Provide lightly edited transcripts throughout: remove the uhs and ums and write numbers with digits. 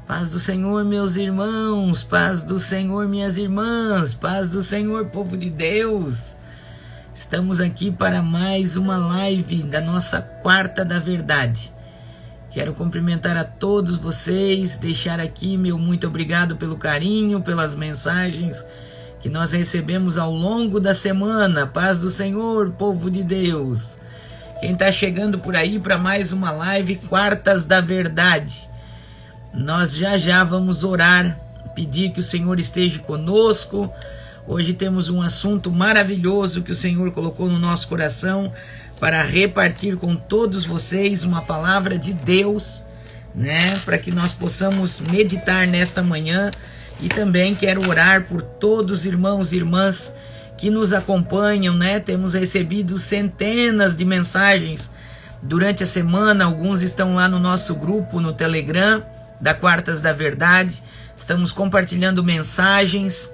Paz do Senhor, meus irmãos, paz do Senhor, minhas irmãs, paz do Senhor, povo de Deus. Estamos aqui para mais uma live da nossa Quarta da Verdade. Quero cumprimentar a todos vocês, deixar aqui meu muito obrigado pelo carinho, pelas mensagens que nós recebemos ao longo da semana. Paz do Senhor, povo de Deus. Quem está chegando por aí para mais uma live, Quartas da Verdade. Nós já vamos orar, pedir que o Senhor esteja conosco. Hoje temos um assunto maravilhoso que o Senhor colocou no nosso coração para repartir com todos vocês uma palavra de Deus, né? Para que nós possamos meditar nesta manhã. E também quero orar por todos os irmãos e irmãs que nos acompanham, né? Temos recebido centenas de mensagens durante a semana. Alguns estão lá no nosso grupo no Telegram da Quartas da Verdade. Estamos compartilhando mensagens.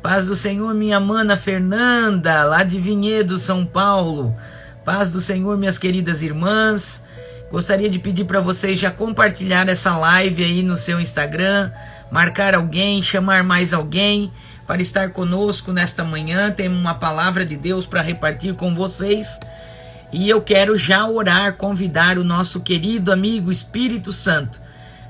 Paz do Senhor, minha mana Fernanda, lá de Vinhedo, São Paulo. Paz do Senhor, minhas queridas irmãs. Gostaria de pedir para vocês já compartilhar essa live aí no seu Instagram, marcar alguém, chamar mais alguém para estar conosco nesta manhã. Temos uma palavra de Deus para repartir com vocês. E eu quero já orar, convidar o nosso querido amigo Espírito Santo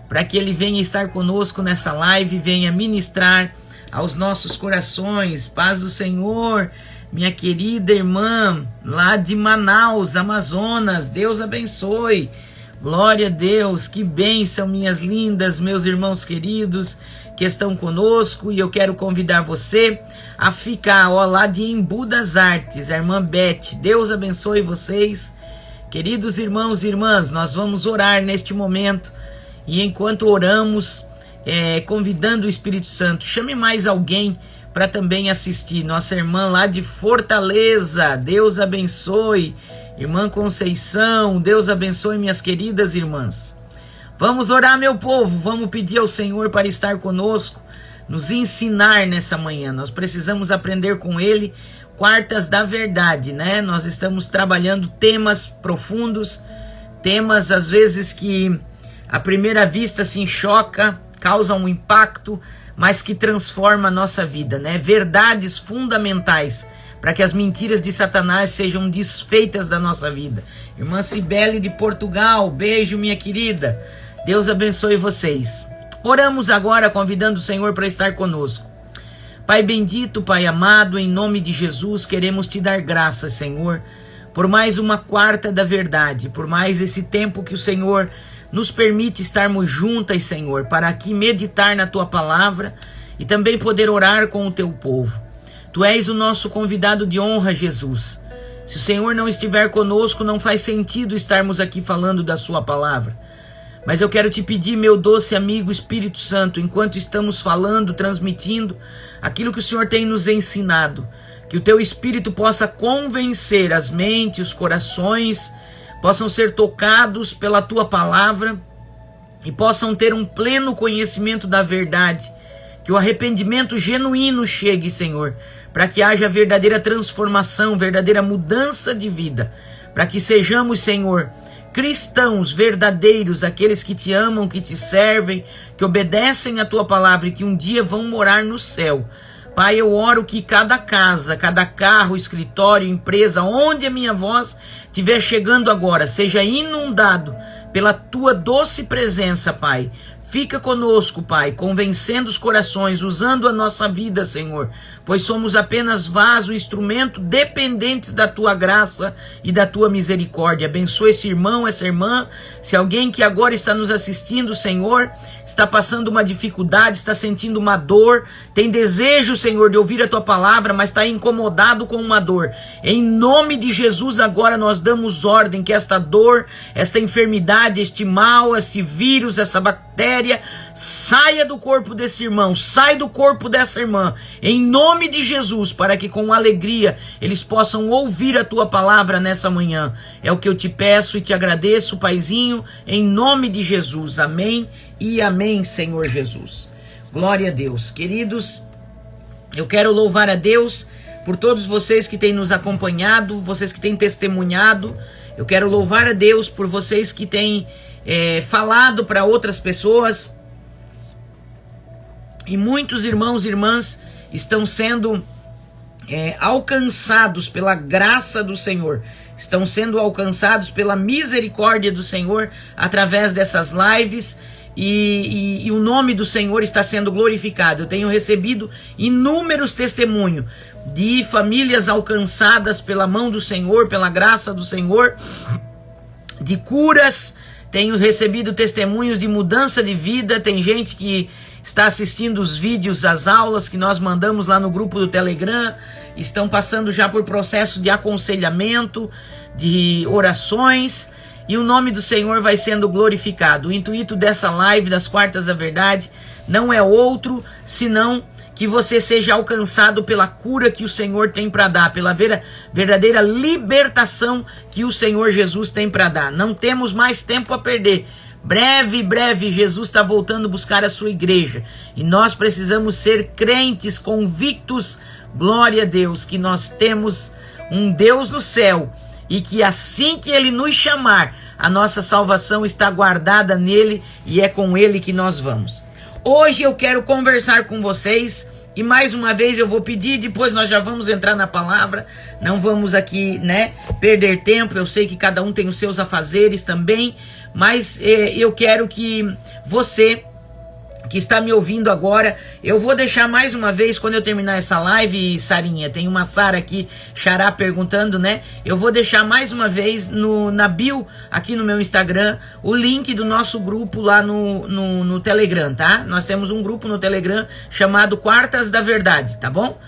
para que ele venha estar conosco nessa live, venha ministrar aos nossos corações. Paz do Senhor, minha querida irmã, lá de Manaus, Amazonas, Deus abençoe. Glória a Deus, que bênção, minhas lindas, meus irmãos queridos que estão conosco. E eu quero convidar você a ficar, lá de Embu das Artes, a irmã Beth. Deus abençoe vocês. Queridos irmãos e irmãs, nós vamos orar neste momento. E enquanto oramos, convidando o Espírito Santo, chame mais alguém para também assistir. Nossa irmã lá de Fortaleza, Deus abençoe. Irmã Conceição, Deus abençoe, minhas queridas irmãs. Vamos orar, meu povo, vamos pedir ao Senhor para estar conosco, nos ensinar nessa manhã. Nós precisamos aprender com Ele. Quartas da Verdade, né? Nós estamos trabalhando temas profundos, temas às vezes que à primeira vista assim choca, causa um impacto, mas que transforma a nossa vida, né? Verdades fundamentais para que as mentiras de Satanás sejam desfeitas da nossa vida. Irmã Cibele de Portugal, beijo, minha querida. Deus abençoe vocês. Oramos agora convidando o Senhor para estar conosco. Pai bendito, Pai amado, em nome de Jesus, queremos te dar graças, Senhor, por mais uma Quarta da Verdade, por mais esse tempo que o Senhor nos permite estarmos juntas, Senhor, para aqui meditar na Tua Palavra e também poder orar com o Teu povo. Tu és o nosso convidado de honra, Jesus. Se o Senhor não estiver conosco, não faz sentido estarmos aqui falando da Sua Palavra. Mas eu quero te pedir, meu doce amigo Espírito Santo, enquanto estamos falando, transmitindo aquilo que o Senhor tem nos ensinado, que o Teu Espírito possa convencer as mentes, os corações, possam ser tocados pela Tua Palavra e possam ter um pleno conhecimento da verdade, que o arrependimento genuíno chegue, Senhor, para que haja verdadeira transformação, verdadeira mudança de vida, para que sejamos, Senhor, cristãos verdadeiros, aqueles que Te amam, que Te servem, que obedecem a Tua Palavra e que um dia vão morar no céu. Pai, eu oro que cada casa, cada carro, escritório, empresa, onde a minha voz estiver chegando agora, seja inundado pela Tua doce presença, Pai. Fica conosco, Pai, convencendo os corações, usando a nossa vida, Senhor, pois somos apenas vaso, instrumento, dependentes da Tua graça e da Tua misericórdia. Abençoa esse irmão, essa irmã. Se alguém que agora está nos assistindo, Senhor, está passando uma dificuldade, está sentindo uma dor, tem desejo, Senhor, de ouvir a Tua Palavra, mas está incomodado com uma dor. Em nome de Jesus, agora nós damos ordem que esta dor, esta enfermidade, este mal, este vírus, essa bactéria, saia do corpo desse irmão, sai do corpo dessa irmã, em nome de Jesus, para que com alegria eles possam ouvir a Tua Palavra nessa manhã. É o que eu te peço e te agradeço, Paizinho, em nome de Jesus. Amém e amém, Senhor Jesus. Glória a Deus. Queridos, eu quero louvar a Deus por todos vocês que têm nos acompanhado, vocês que têm testemunhado. Eu quero louvar a Deus por vocês que têm falado para outras pessoas E muitos irmãos e irmãs estão sendo alcançados pela graça do Senhor, estão sendo alcançados pela misericórdia do Senhor através dessas lives, e o nome do Senhor está sendo glorificado. Eu tenho recebido inúmeros testemunhos de famílias alcançadas pela mão do Senhor, pela graça do Senhor, de curas. Tenho recebido testemunhos de mudança de vida. Tem gente que está assistindo os vídeos, as aulas que nós mandamos lá no grupo do Telegram, estão passando já por processo de aconselhamento, de orações, e o nome do Senhor vai sendo glorificado. O intuito dessa live das Quartas da Verdade não é outro, senão que você seja alcançado pela cura que o Senhor tem para dar, pela verdadeira libertação que o Senhor Jesus tem para dar. Não temos mais tempo a perder. Breve, Jesus está voltando buscar a sua igreja. E nós precisamos ser crentes convictos, glória a Deus, que nós temos um Deus no céu e que assim que Ele nos chamar, a nossa salvação está guardada nele e é com Ele que nós vamos. Hoje eu quero conversar com vocês e mais uma vez eu vou pedir, depois nós já vamos entrar na palavra, não vamos aqui, perder tempo. Eu sei que cada um tem os seus afazeres também, mas eu quero que você que está me ouvindo agora, eu vou deixar mais uma vez, quando eu terminar essa live, Sarinha, tem uma Sara aqui, Xará, perguntando, eu vou deixar mais uma vez na bio, aqui no meu Instagram, o link do nosso grupo lá no Telegram, tá? Nós temos um grupo no Telegram chamado Quartas da Verdade, tá bom?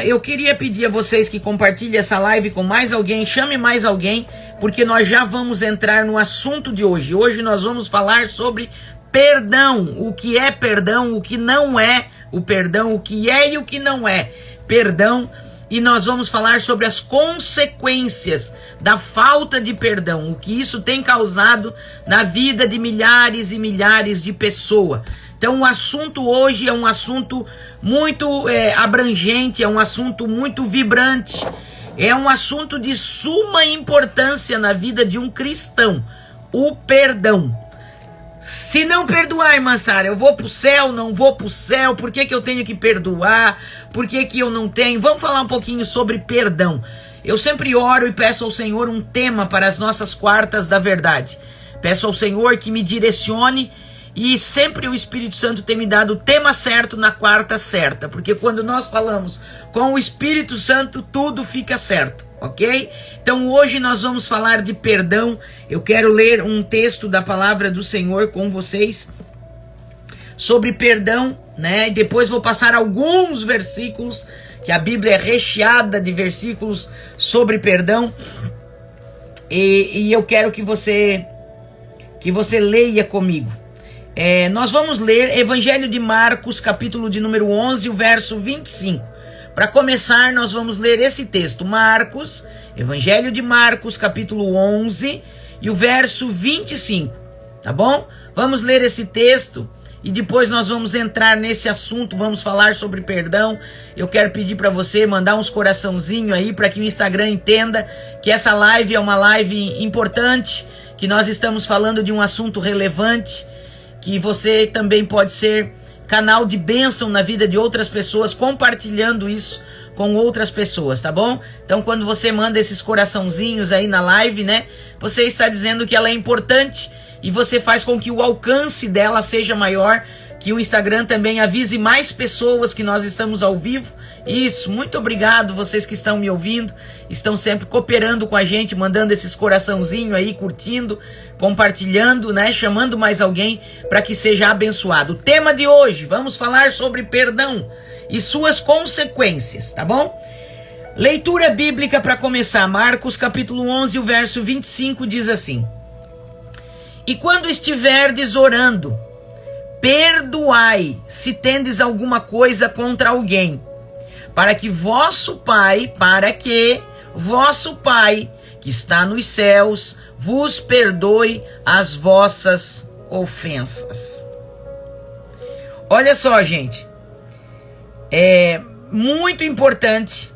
Eu queria pedir a vocês que compartilhem essa live com mais alguém, chame mais alguém, porque nós já vamos entrar no assunto de hoje. Hoje nós vamos falar sobre perdão, o que é perdão, o que não é o perdão, o que é e o que não é perdão, e nós vamos falar sobre as consequências da falta de perdão, o que isso tem causado na vida de milhares e milhares de pessoas. Então o assunto hoje é um assunto muito abrangente, é um assunto muito vibrante, é um assunto de suma importância na vida de um cristão, o perdão. Se não perdoar, irmã Sara, eu vou pro céu, não vou pro céu, por que eu tenho que perdoar, por que eu não tenho? Vamos falar um pouquinho sobre perdão. Eu sempre oro e peço ao Senhor um tema para as nossas quartas da verdade. Peço ao Senhor que me direcione, e sempre o Espírito Santo tem me dado o tema certo na quarta certa, porque quando nós falamos com o Espírito Santo, tudo fica certo, ok? Então hoje nós vamos falar de perdão. Eu quero ler um texto da palavra do Senhor com vocês sobre perdão, e depois vou passar alguns versículos, que a Bíblia é recheada de versículos sobre perdão, e eu quero que você leia comigo. Nós vamos ler Evangelho de Marcos, capítulo de número 11, o verso 25. Para começar, nós vamos ler esse texto, Marcos, Evangelho de Marcos, capítulo 11, e o verso 25, tá bom? Vamos ler esse texto e depois nós vamos entrar nesse assunto, vamos falar sobre perdão. Eu quero pedir para você mandar uns coraçãozinhos aí para que o Instagram entenda que essa live é uma live importante, que nós estamos falando de um assunto relevante, que você também pode ser canal de bênção na vida de outras pessoas, compartilhando isso com outras pessoas, tá bom? Então quando você manda esses coraçãozinhos aí na live, você está dizendo que ela é importante, e você faz com que o alcance dela seja maior, que o Instagram também avise mais pessoas que nós estamos ao vivo. Isso, muito obrigado vocês que estão me ouvindo, estão sempre cooperando com a gente, mandando esses coraçãozinhos aí, curtindo, compartilhando, chamando mais alguém para que seja abençoado. O tema de hoje, vamos falar sobre perdão e suas consequências, tá bom? Leitura bíblica para começar, Marcos capítulo 11, o verso 25 diz assim: E quando estiverdes orando, perdoai se tendes alguma coisa contra alguém, para que vosso Pai, que está nos céus, vos perdoe as vossas ofensas. Olha só, gente, é muito importante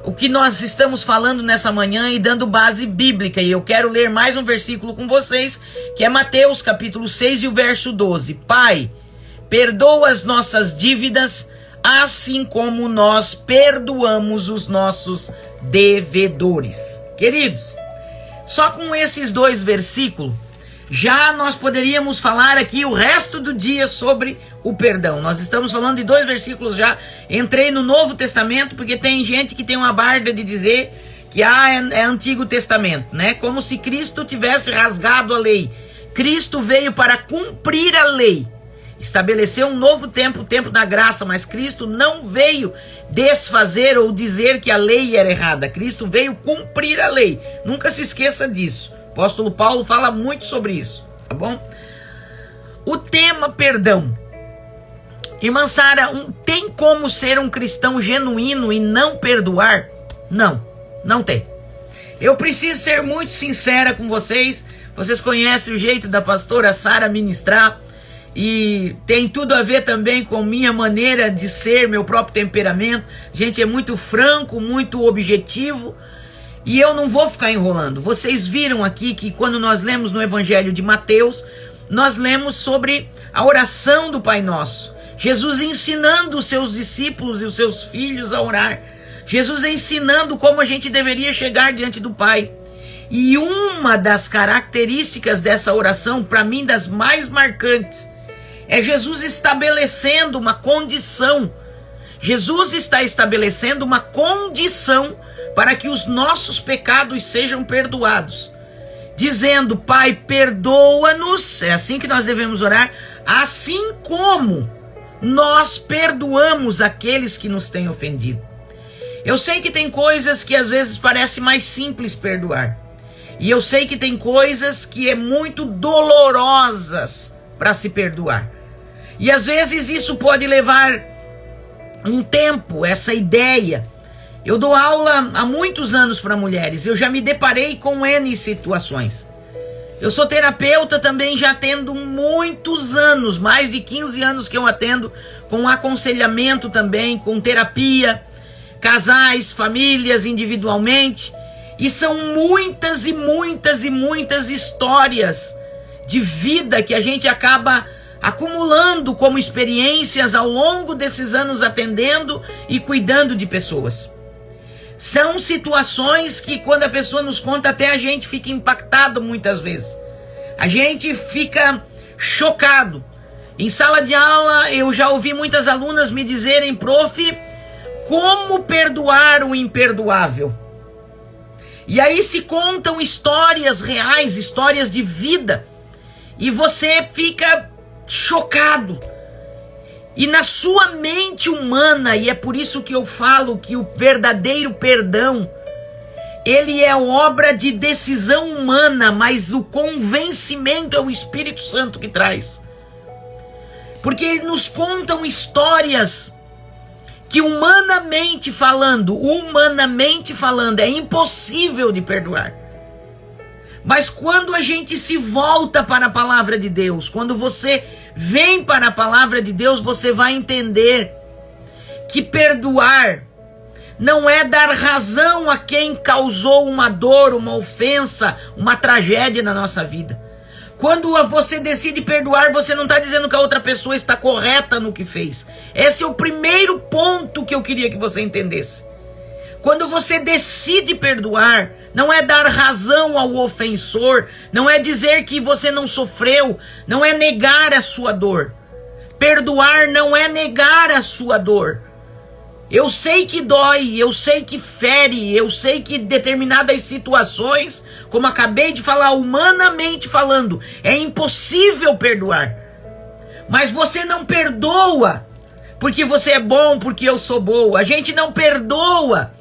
o que nós estamos falando nessa manhã e dando base bíblica. E eu quero ler mais um versículo com vocês, que é Mateus capítulo 6 e o verso 12. Pai, perdoa as nossas dívidas, assim como nós perdoamos os nossos devedores. Queridos, só com esses 2 versículos, já nós poderíamos falar aqui o resto do dia sobre o perdão. Nós estamos falando de 2 versículos já. Entrei no Novo Testamento, porque tem gente que tem uma barda de dizer que é Antigo Testamento, né? Como se Cristo tivesse rasgado a lei. Cristo veio para cumprir a lei. Estabeleceu um novo tempo, o tempo da graça, mas Cristo não veio desfazer ou dizer que a lei era errada. Cristo veio cumprir a lei. Nunca se esqueça disso. O apóstolo Paulo fala muito sobre isso, tá bom? O tema perdão. Irmã Sara, tem como ser um cristão genuíno e não perdoar? Não, não tem. Eu preciso ser muito sincera com vocês. Vocês conhecem o jeito da pastora Sara ministrar. E tem tudo a ver também com minha maneira de ser, meu próprio temperamento. A gente é muito franco, muito objetivo. E eu não vou ficar enrolando. Vocês viram aqui que quando nós lemos no Evangelho de Mateus, nós lemos sobre a oração do Pai Nosso. Jesus ensinando os seus discípulos e os seus filhos a orar. Jesus ensinando como a gente deveria chegar diante do Pai. E uma das características dessa oração, para mim das mais marcantes, é Jesus estabelecendo uma condição. Jesus está estabelecendo uma condição para que os nossos pecados sejam perdoados. Dizendo, Pai, perdoa-nos, é assim que nós devemos orar, assim como nós perdoamos aqueles que nos têm ofendido. Eu sei que tem coisas que às vezes parece mais simples perdoar. E eu sei que tem coisas que é muito dolorosas para se perdoar. E às vezes isso pode levar um tempo, essa ideia. Eu dou aula há muitos anos para mulheres. Eu já me deparei com N situações. Eu sou terapeuta também, já atendo muitos anos, mais de 15 anos que eu atendo, com aconselhamento também, com terapia, casais, famílias individualmente. E são muitas e muitas e muitas histórias de vida que a gente acaba acumulando como experiências ao longo desses anos atendendo e cuidando de pessoas. São situações que quando a pessoa nos conta, até a gente fica impactado muitas vezes. A gente fica chocado. Em sala de aula eu já ouvi muitas alunas me dizerem, prof, como perdoar o imperdoável? E aí se contam histórias reais, histórias de vida, e você fica chocado. E na sua mente humana, e é por isso que eu falo que o verdadeiro perdão, ele é obra de decisão humana, mas o convencimento é o Espírito Santo que traz. Porque nos contam histórias que humanamente falando, é impossível de perdoar. Mas quando a gente se volta para a palavra de Deus, quando você vem para a palavra de Deus, você vai entender que perdoar não é dar razão a quem causou uma dor, uma ofensa, uma tragédia na nossa vida. Quando você decide perdoar, você não está dizendo que a outra pessoa está correta no que fez. Esse é o primeiro ponto que eu queria que você entendesse. Quando você decide perdoar, não é dar razão ao ofensor, não é dizer que você não sofreu, não é negar a sua dor. Perdoar não é negar a sua dor. Eu sei que dói, eu sei que fere, eu sei que determinadas situações, como acabei de falar, humanamente falando, é impossível perdoar. Mas você não perdoa porque você é bom, porque eu sou boa. A gente não perdoa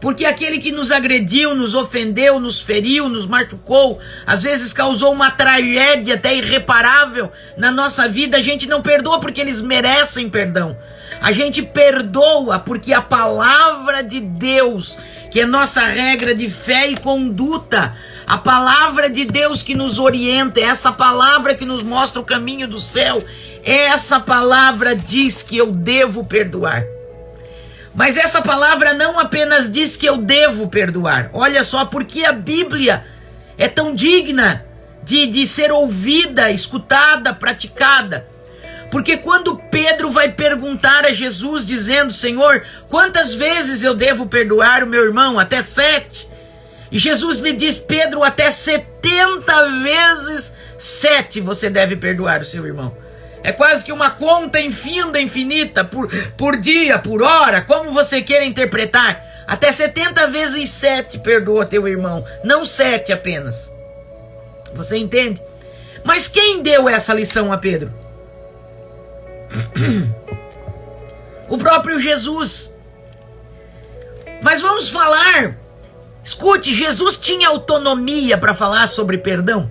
porque aquele que nos agrediu, nos ofendeu, nos feriu, nos machucou, às vezes causou uma tragédia até irreparável na nossa vida, a gente não perdoa porque eles merecem perdão. A gente perdoa porque a palavra de Deus, que é nossa regra de fé e conduta, a palavra de Deus que nos orienta, essa palavra que nos mostra o caminho do céu, essa palavra diz que eu devo perdoar. Mas essa palavra não apenas diz que eu devo perdoar. Olha só, porque a Bíblia é tão digna de ser ouvida, escutada, praticada. Porque quando Pedro vai perguntar a Jesus, dizendo: Senhor, quantas vezes eu devo perdoar o meu irmão? Até 7. E Jesus lhe diz: Pedro, até 70 vezes 7 você deve perdoar o seu irmão. É quase que uma conta infinita, por dia, por hora, como você queira interpretar. Até 70 vezes 7 perdoa teu irmão, não 7 apenas. Você entende? Mas quem deu essa lição a Pedro? O próprio Jesus. Mas vamos falar. Escute, Jesus tinha autonomia para falar sobre perdão.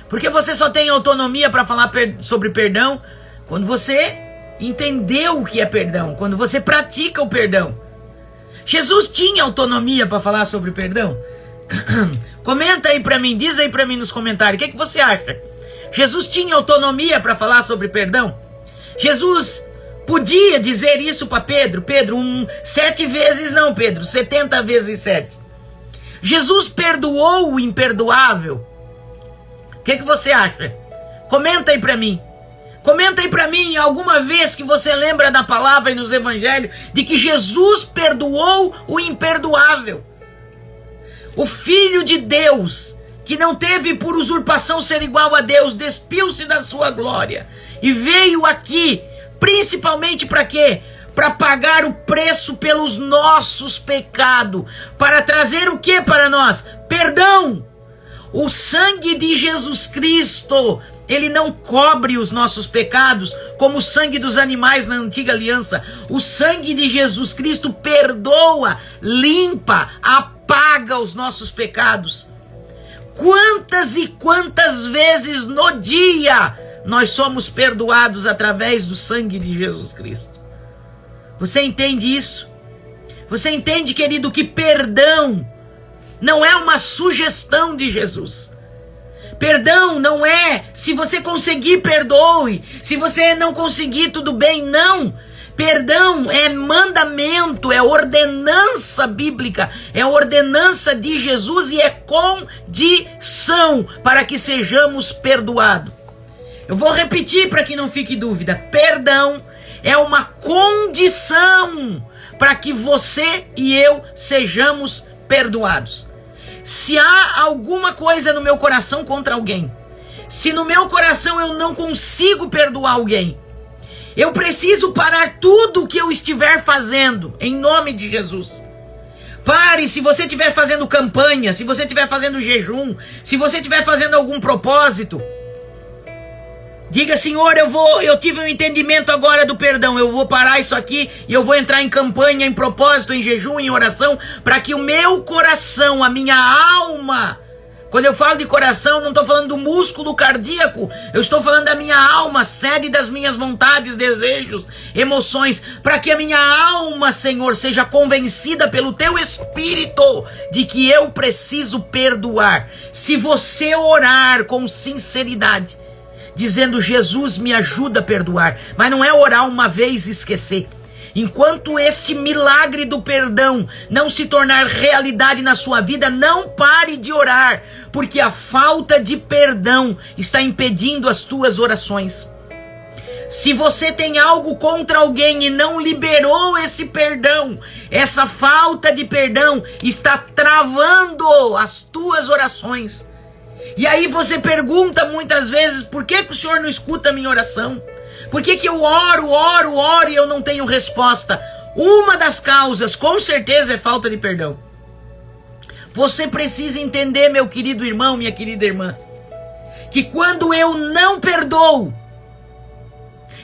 Porque você só tem autonomia para falar sobre perdão quando você entendeu o que é perdão, quando você pratica o perdão. Jesus tinha autonomia para falar sobre perdão? Comenta aí para mim, diz aí para mim nos comentários, o que você acha? Jesus tinha autonomia para falar sobre perdão? Jesus podia dizer isso para Pedro? Pedro, 7 vezes não, Pedro, 70 vezes 7. Jesus perdoou o imperdoável? O que você acha? Comenta aí para mim. Comenta aí para mim alguma vez que você lembra da palavra e nos evangelhos de que Jesus perdoou o imperdoável. O Filho de Deus, que não teve por usurpação ser igual a Deus, despiu-se da sua glória e veio aqui, principalmente para quê? Para pagar o preço pelos nossos pecados, para trazer o que para nós? Perdão. O sangue de Jesus Cristo, ele não cobre os nossos pecados como o sangue dos animais na antiga aliança. O sangue de Jesus Cristo perdoa, limpa, apaga os nossos pecados. Quantas e quantas vezes no dia nós somos perdoados através do sangue de Jesus Cristo? Você entende isso? Você entende, querido, que perdão não é uma sugestão de Jesus. Perdão não é, se você conseguir, perdoe. Se você não conseguir, tudo bem. Não. Perdão é mandamento, é ordenança bíblica, é ordenança de Jesus e é condição para que sejamos perdoados. Eu vou repetir para que não fique dúvida. Perdão é uma condição para que você e eu sejamos perdoados. Se há alguma coisa no meu coração contra alguém, se no meu coração eu não consigo perdoar alguém, eu preciso parar tudo o que eu estiver fazendo, em nome de Jesus. Pare, se você estiver fazendo campanha, se você estiver fazendo jejum, se você estiver fazendo algum propósito, diga: Senhor, eu tive um entendimento agora do perdão, eu vou parar isso aqui e eu vou entrar em campanha, em propósito, em jejum, em oração, para que o meu coração, a minha alma, quando eu falo de coração, não estou falando do músculo cardíaco, eu estou falando da minha alma, sede das minhas vontades, desejos, emoções, para que a minha alma, Senhor, seja convencida pelo Teu Espírito de que eu preciso perdoar. Se você orar com sinceridade, dizendo: Jesus, me ajuda a perdoar, mas não é orar uma vez e esquecer. Enquanto este milagre do perdão não se tornar realidade na sua vida, não pare de orar, porque a falta de perdão está impedindo as tuas orações. Se você tem algo contra alguém e não liberou esse perdão, essa falta de perdão está travando as tuas orações. E aí você pergunta muitas vezes: por que o Senhor não escuta a minha oração? Por que eu oro e eu não tenho resposta? Uma das causas, com certeza, é falta de perdão. Você precisa entender, meu querido irmão, minha querida irmã, que quando eu não perdoo,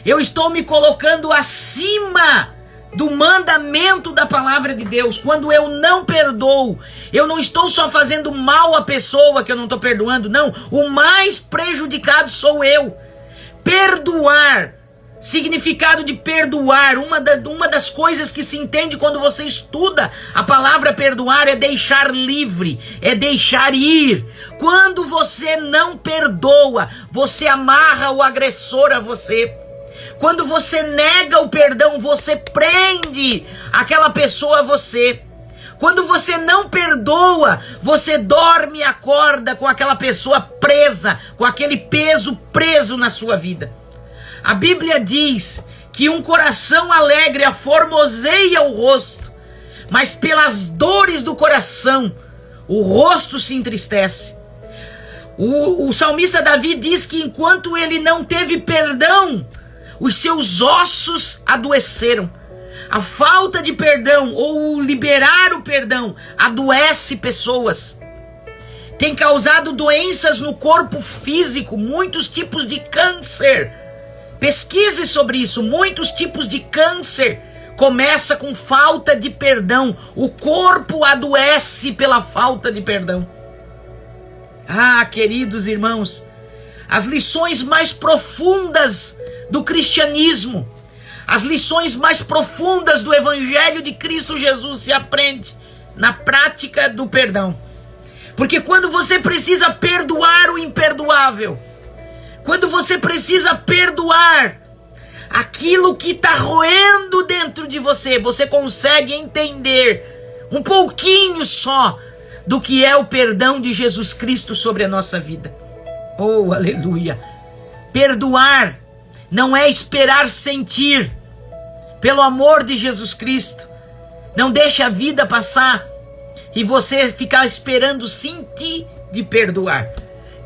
eu estou me colocando acima do mandamento da palavra de Deus. Quando eu não perdoo, eu não estou só fazendo mal à pessoa que eu não estou perdoando, não. O mais prejudicado sou eu. Perdoar, significado de perdoar, uma das coisas que se entende quando você estuda a palavra perdoar é deixar livre, é deixar ir. Quando você não perdoa, você amarra o agressor a você. Quando você nega o perdão, você prende aquela pessoa a você. Quando você não perdoa, você dorme e acorda com aquela pessoa presa, com aquele peso preso na sua vida. A Bíblia diz que um coração alegre aformoseia o rosto, mas pelas dores do coração, o rosto se entristece. O salmista Davi diz que enquanto ele não teve perdão, os seus ossos adoeceram. A falta de perdão ou o liberar o perdão adoece pessoas. Tem causado doenças no corpo físico, muitos tipos de câncer. Pesquise sobre isso, muitos tipos de câncer começa com falta de perdão. O corpo adoece pela falta de perdão. Ah, queridos irmãos, as lições mais profundas do cristianismo, as lições mais profundas do Evangelho de Cristo Jesus se aprende na prática do perdão. Porque quando você precisa perdoar o imperdoável, quando você precisa perdoar aquilo que está roendo dentro de você, você consegue entender um pouquinho só do que é o perdão de Jesus Cristo sobre a nossa vida. Oh, aleluia! Perdoar não é esperar sentir. Pelo amor de Jesus Cristo, não deixe a vida passar e você ficar esperando sentir de perdoar.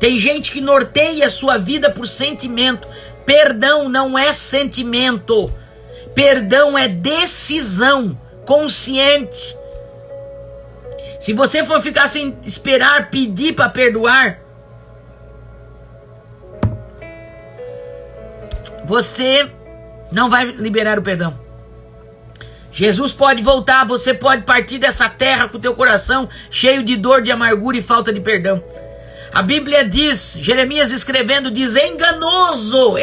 Tem gente que norteia a sua vida por sentimento. Perdão não é sentimento. Perdão é decisão consciente. Se você for ficar sem esperar pedir para perdoar, você não vai liberar o perdão. Jesus pode voltar, você pode partir dessa terra com o teu coração cheio de dor, de amargura e falta de perdão. A Bíblia diz, Jeremias escrevendo, diz: enganoso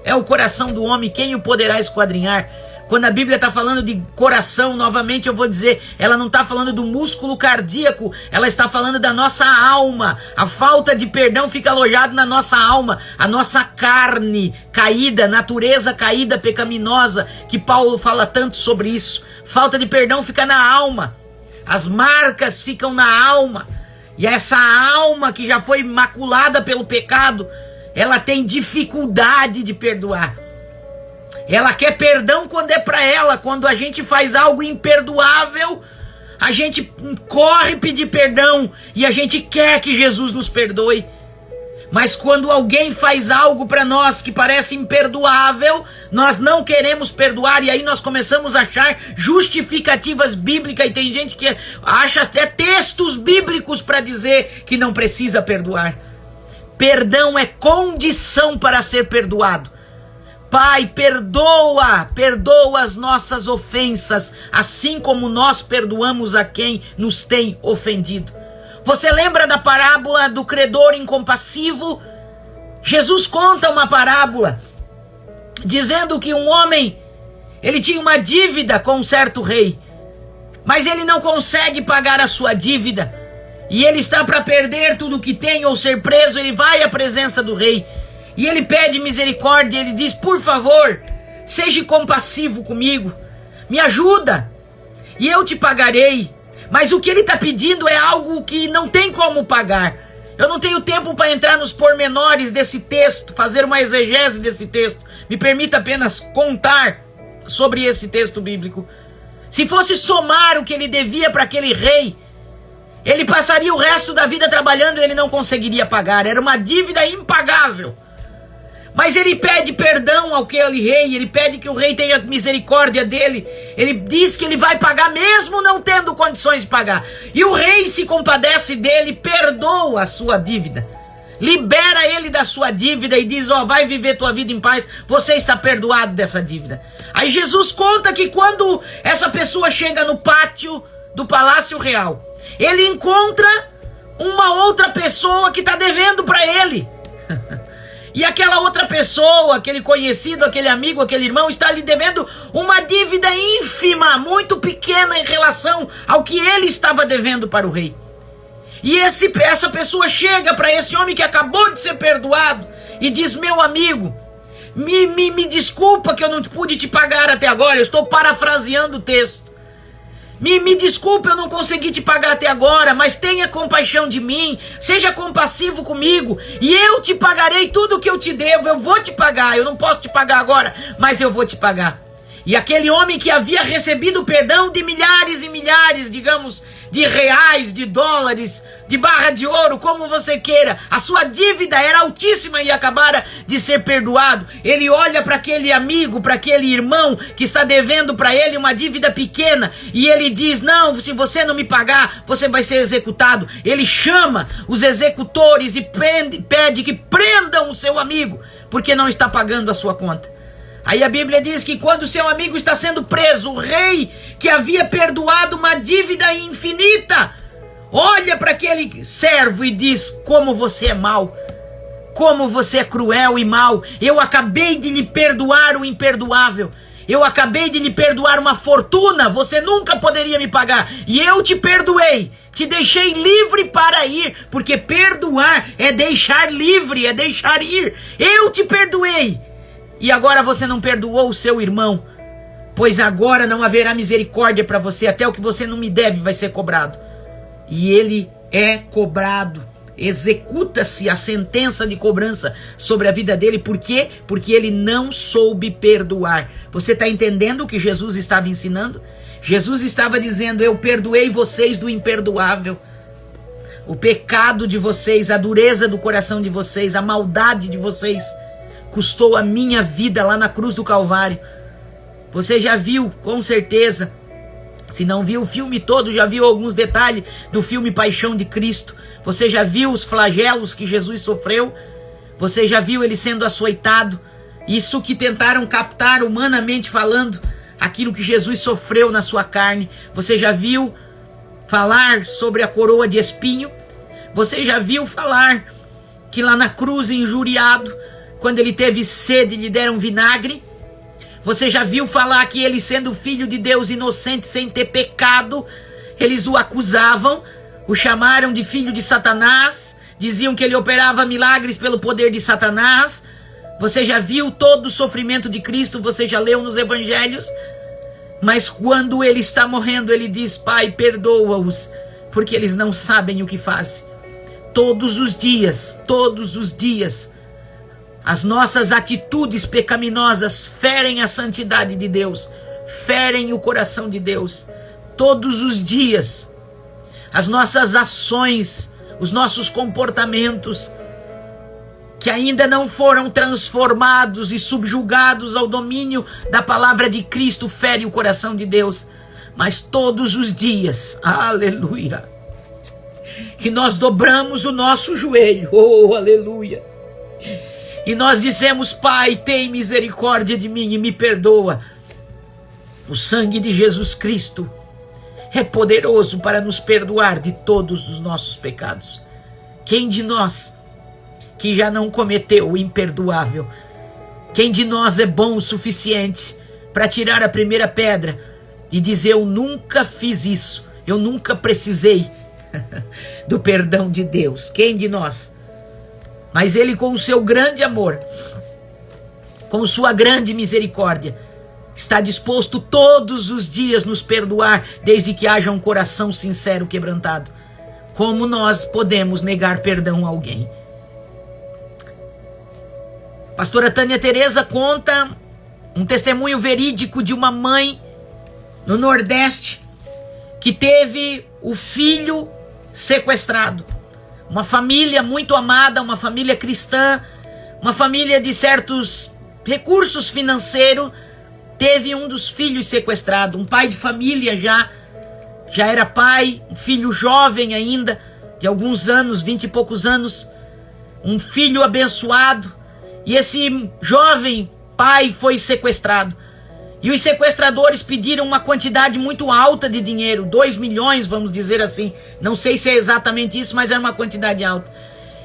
é o coração do homem, quem o poderá esquadrinhar? Quando a Bíblia está falando de coração, novamente eu vou dizer, ela não está falando do músculo cardíaco, ela está falando da nossa alma. A falta de perdão fica alojada na nossa alma, a nossa carne caída, natureza caída, pecaminosa, que Paulo fala tanto sobre isso. Falta de perdão fica na alma, as marcas ficam na alma, e essa alma que já foi maculada pelo pecado, ela tem dificuldade de perdoar. Ela quer perdão quando é para ela. Quando a gente faz algo imperdoável, a gente corre pedir perdão e a gente quer que Jesus nos perdoe. Mas quando alguém faz algo para nós que parece imperdoável, nós não queremos perdoar, e aí nós começamos a achar justificativas bíblicas, e tem gente que acha até textos bíblicos para dizer que não precisa perdoar. Perdão é condição para ser perdoado. Pai, perdoa as nossas ofensas, assim como nós perdoamos a quem nos tem ofendido. Você lembra da parábola do credor incompassivo? Jesus conta uma parábola, dizendo que um homem, ele tinha uma dívida com um certo rei, mas ele não consegue pagar a sua dívida, e ele está para perder tudo o que tem ou ser preso. Ele vai à presença do rei, e ele pede misericórdia, ele diz: por favor, seja compassivo comigo, me ajuda, e eu te pagarei. Mas o que ele está pedindo é algo que não tem como pagar. Eu não tenho tempo para entrar nos pormenores desse texto, fazer uma exegese desse texto. Me permita apenas contar sobre esse texto bíblico. Se fosse somar o que ele devia para aquele rei, ele passaria o resto da vida trabalhando e ele não conseguiria pagar. Era uma dívida impagável. Mas ele pede perdão ao aquele rei, ele pede que o rei tenha misericórdia dele. Ele diz que ele vai pagar mesmo não tendo condições de pagar. E o rei se compadece dele, perdoa a sua dívida, libera ele da sua dívida e diz: ó, vai viver tua vida em paz, você está perdoado dessa dívida. Aí Jesus conta que quando essa pessoa chega no pátio do Palácio Real, ele encontra uma outra pessoa que está devendo para ele. E aquela outra pessoa, aquele conhecido, aquele amigo, aquele irmão, está lhe devendo uma dívida ínfima, muito pequena em relação ao que ele estava devendo para o rei. E essa pessoa chega para esse homem que acabou de ser perdoado e diz: meu amigo, Me desculpa que eu não pude te pagar até agora. Eu estou parafraseando o texto. Me desculpa, eu não consegui te pagar até agora, mas tenha compaixão de mim, seja compassivo comigo, e eu te pagarei tudo o que eu te devo. Eu vou te pagar, eu não posso te pagar agora, mas eu vou te pagar. E aquele homem que havia recebido perdão de milhares e milhares, digamos, de reais, de dólares, de barra de ouro, como você queira, a sua dívida era altíssima e acabara de ser perdoado. Ele olha para aquele amigo, para aquele irmão que está devendo para ele uma dívida pequena, e ele diz: não, se você não me pagar, você vai ser executado. Ele chama os executores e pede que prendam o seu amigo, porque não está pagando a sua conta. Aí a Bíblia diz que quando seu amigo está sendo preso, o rei que havia perdoado uma dívida infinita, olha para aquele servo e diz: como você é mau, como você é cruel e mau. Eu acabei de lhe perdoar o imperdoável. Eu acabei de lhe perdoar uma fortuna, você nunca poderia me pagar. E eu te perdoei, te deixei livre para ir, porque perdoar é deixar livre, é deixar ir. Eu te perdoei. E agora você não perdoou o seu irmão, pois agora não haverá misericórdia para você, até o que você não me deve vai ser cobrado. E ele é cobrado, executa-se a sentença de cobrança sobre a vida dele. Por quê? Porque ele não soube perdoar. Você está entendendo o que Jesus estava ensinando? Jesus estava dizendo: eu perdoei vocês do imperdoável. O pecado de vocês, a dureza do coração de vocês, a maldade de vocês custou a minha vida lá na cruz do Calvário. Você já viu, com certeza, se não viu o filme todo, já viu alguns detalhes do filme Paixão de Cristo. Você já viu os flagelos que Jesus sofreu? Você já viu ele sendo açoitado? Isso que tentaram captar, humanamente falando, aquilo que Jesus sofreu na sua carne. Você já viu falar sobre a coroa de espinho? Você já viu falar que lá na cruz, injuriado, quando ele teve sede, lhe deram vinagre? Você já viu falar que ele, sendo filho de Deus, inocente, sem ter pecado, eles o acusavam, o chamaram de filho de Satanás, diziam que ele operava milagres pelo poder de Satanás? Você já viu todo o sofrimento de Cristo? Você já leu nos evangelhos? Mas quando ele está morrendo, ele diz: Pai, perdoa-os, porque eles não sabem o que fazem. Todos os dias, as nossas atitudes pecaminosas ferem a santidade de Deus, ferem o coração de Deus. Todos os dias, as nossas ações, os nossos comportamentos, que ainda não foram transformados e subjugados ao domínio da palavra de Cristo, ferem o coração de Deus. Mas todos os dias, aleluia, que nós dobramos o nosso joelho, oh, aleluia, e nós dizemos: Pai, tem misericórdia de mim e me perdoa. O sangue de Jesus Cristo é poderoso para nos perdoar de todos os nossos pecados. Quem de nós que já não cometeu o imperdoável? Quem de nós é bom o suficiente para tirar a primeira pedra e dizer: eu nunca fiz isso, eu nunca precisei do perdão de Deus? Quem de nós? Mas ele, com o seu grande amor, com sua grande misericórdia, está disposto todos os dias nos perdoar, desde que haja um coração sincero quebrantado. Como nós podemos negar perdão a alguém? Pastora Tânia Teresa conta um testemunho verídico de uma mãe no Nordeste que teve o filho sequestrado. Uma família muito amada, uma família cristã, uma família de certos recursos financeiros, teve um dos filhos sequestrado. Um pai de família já era pai, um filho jovem ainda, de alguns anos, 20 e poucos anos, um filho abençoado. E esse jovem pai foi sequestrado. E os sequestradores pediram uma quantidade muito alta de dinheiro, 2 milhões, vamos dizer assim. Não sei se é exatamente isso, mas era uma quantidade alta.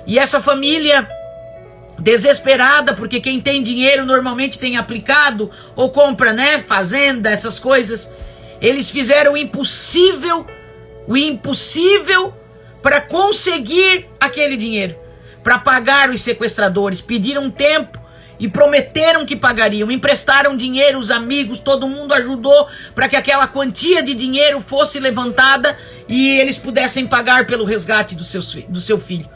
E essa família, desesperada, porque quem tem dinheiro normalmente tem aplicado ou compra, né, fazenda, essas coisas. Eles fizeram o impossível para conseguir aquele dinheiro, para pagar os sequestradores. Pediram tempo e prometeram que pagariam, emprestaram dinheiro, os amigos, todo mundo ajudou para que aquela quantia de dinheiro fosse levantada e eles pudessem pagar pelo resgate do seu filho.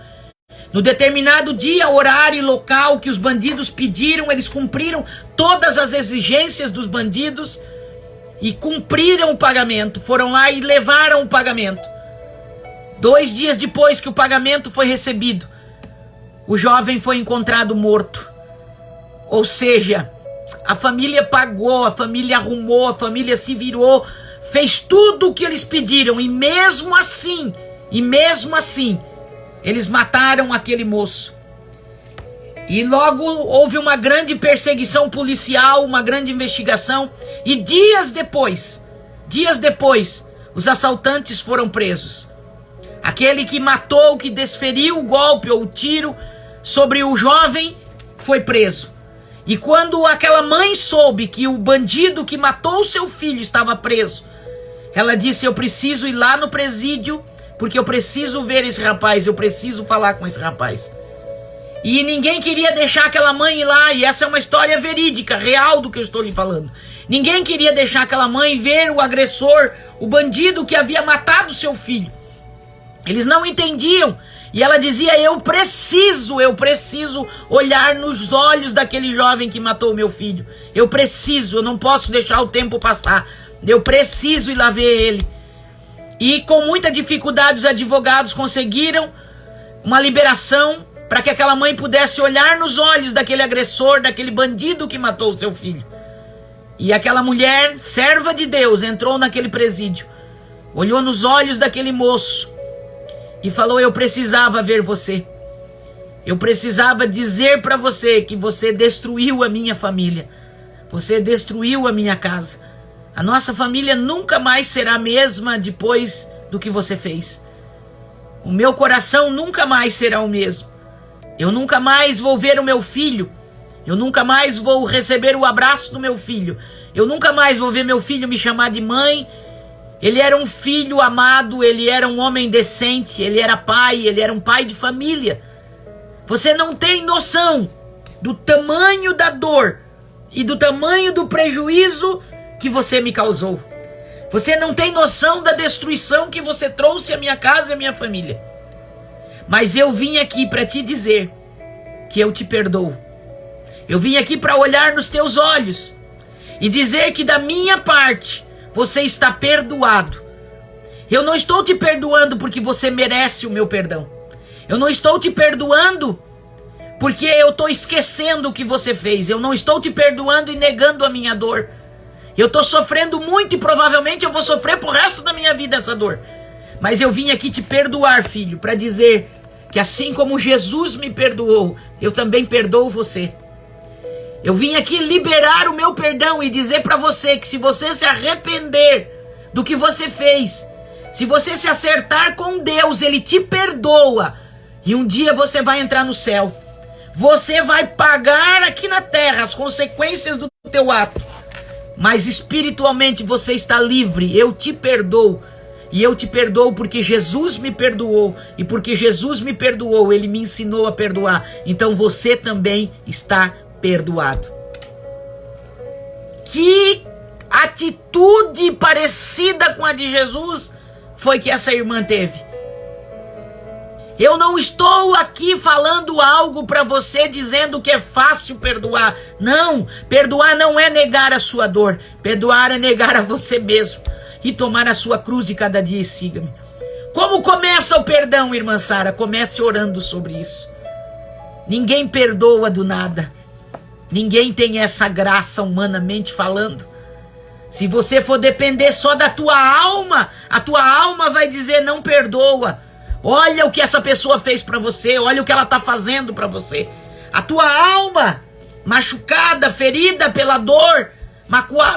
No determinado dia, horário e local que os bandidos pediram, eles cumpriram todas as exigências dos bandidos e cumpriram o pagamento, foram lá e levaram o pagamento. 2 dias depois que o pagamento foi recebido, o jovem foi encontrado morto. Ou seja, a família pagou, a família arrumou, a família se virou, fez tudo o que eles pediram, e mesmo assim, eles mataram aquele moço. E logo houve uma grande perseguição policial, uma grande investigação, e dias depois, os assaltantes foram presos. Aquele que matou, que desferiu o golpe ou o tiro sobre o jovem, foi preso. E quando aquela mãe soube que o bandido que matou o seu filho estava preso, ela disse: eu preciso ir lá no presídio, porque eu preciso ver esse rapaz, eu preciso falar com esse rapaz. E ninguém queria deixar aquela mãe ir lá, e essa é uma história verídica, real do que eu estou lhe falando. Ninguém queria deixar aquela mãe ver o agressor, o bandido que havia matado seu filho. Eles não entendiam. E ela dizia: eu preciso olhar nos olhos daquele jovem que matou meu filho. Eu não posso deixar o tempo passar. Eu preciso ir lá ver ele. E com muita dificuldade os advogados conseguiram uma liberação para que aquela mãe pudesse olhar nos olhos daquele agressor, daquele bandido que matou o seu filho. E aquela mulher, serva de Deus, entrou naquele presídio, olhou nos olhos daquele moço e falou: eu precisava ver você. Eu precisava dizer para você que você destruiu a minha família. Você destruiu a minha casa. A nossa família nunca mais será a mesma depois do que você fez. O meu coração nunca mais será o mesmo. Eu nunca mais vou ver o meu filho. Eu nunca mais vou receber o abraço do meu filho. Eu nunca mais vou ver meu filho me chamar de mãe. Ele era um filho amado, ele era um homem decente, ele era pai, ele era um pai de família. Você não tem noção do tamanho da dor e do tamanho do prejuízo que você me causou. Você não tem noção da destruição que você trouxe à minha casa e à minha família. Mas eu vim aqui para te dizer que eu te perdoo. Eu vim aqui para olhar nos teus olhos e dizer que da minha parte você está perdoado. Eu não estou te perdoando porque você merece o meu perdão. Eu não estou te perdoando porque eu estou esquecendo o que você fez. Eu não estou te perdoando e negando a minha dor. Eu estou sofrendo muito e provavelmente eu vou sofrer pro resto da minha vida essa dor. Mas eu vim aqui te perdoar, filho, para dizer que assim como Jesus me perdoou, eu também perdoo você. Eu vim aqui liberar o meu perdão e dizer para você que se você se arrepender do que você fez, se você se acertar com Deus, Ele te perdoa. E um dia você vai entrar no céu. Você vai pagar aqui na terra as consequências do teu ato. Mas espiritualmente você está livre. Eu te perdoo. E eu te perdoo porque Jesus me perdoou. E porque Jesus me perdoou, Ele me ensinou a perdoar. Então você também está perdoado. Que atitude parecida com a de Jesus foi que essa irmã teve. Eu não estou aqui falando algo para você dizendo que é fácil perdoar. Não, perdoar não é negar a sua dor. Perdoar é negar a você mesmo e tomar a sua cruz de cada dia e siga-me. Como começa o perdão, irmã Sara? Comece orando sobre isso. Ninguém perdoa do nada. Ninguém tem essa graça humanamente falando. Se você for depender só da tua alma, a tua alma vai dizer: não perdoa. Olha o que essa pessoa fez para você, olha o que ela está fazendo para você. A tua alma, machucada, ferida pela dor,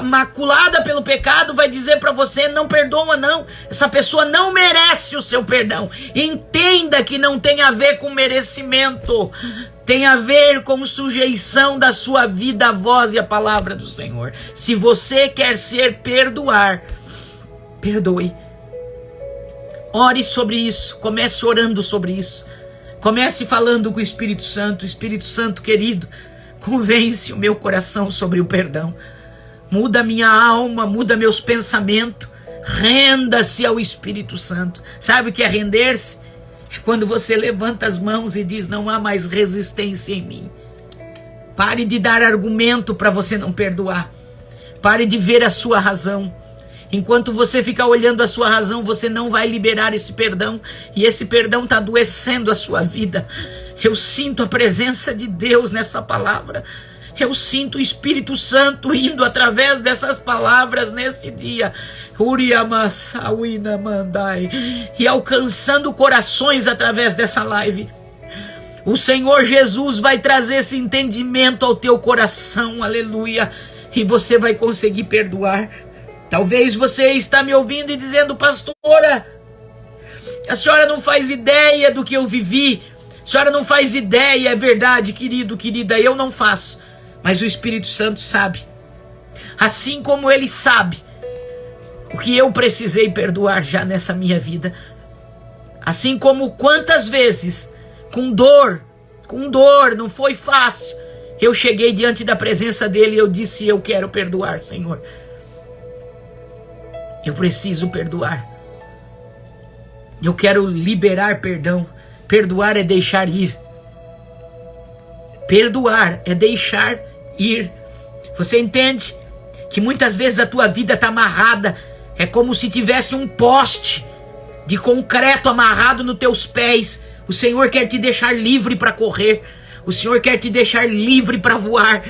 maculada pelo pecado, vai dizer para você: não perdoa não, essa pessoa não merece o seu perdão. Entenda que não tem a ver com merecimento, tem a ver com sujeição da sua vida à voz e à palavra do Senhor. Se você quer ser perdoar, perdoe. Ore sobre isso, comece orando sobre isso. Comece falando com o Espírito Santo. Espírito Santo querido, Convence o meu coração sobre o perdão. Muda minha alma, muda meus pensamentos. Renda-se ao Espírito Santo. Sabe o que é render-se? É quando você levanta as mãos e diz: não há mais resistência em mim. Pare de dar argumento para você não perdoar. Pare de ver a sua razão. Enquanto você ficar olhando a sua razão, você não vai liberar esse perdão. E esse perdão está adoecendo a sua vida. Eu sinto a presença de Deus nessa palavra. Eu sinto o Espírito Santo indo através dessas palavras neste dia. E alcançando corações através dessa live. O Senhor Jesus vai trazer esse entendimento ao teu coração. Aleluia. E você vai conseguir perdoar. Talvez você está me ouvindo e dizendo: pastora, a senhora não faz ideia do que eu vivi. A senhora não faz ideia. É verdade, querido, querida, eu não faço. Mas o Espírito Santo sabe. Assim como ele sabe o que eu precisei perdoar já nessa minha vida. Assim como quantas vezes, com dor, não foi fácil, eu cheguei diante da presença dele e eu disse: eu quero perdoar, Senhor. Eu preciso perdoar. Eu quero liberar perdão. Perdoar é deixar ir. Perdoar é deixar ir. Você entende que muitas vezes a tua vida está amarrada. É como se tivesse um poste de concreto amarrado nos teus pés. O Senhor quer te deixar livre para correr. O Senhor quer te deixar livre para voar.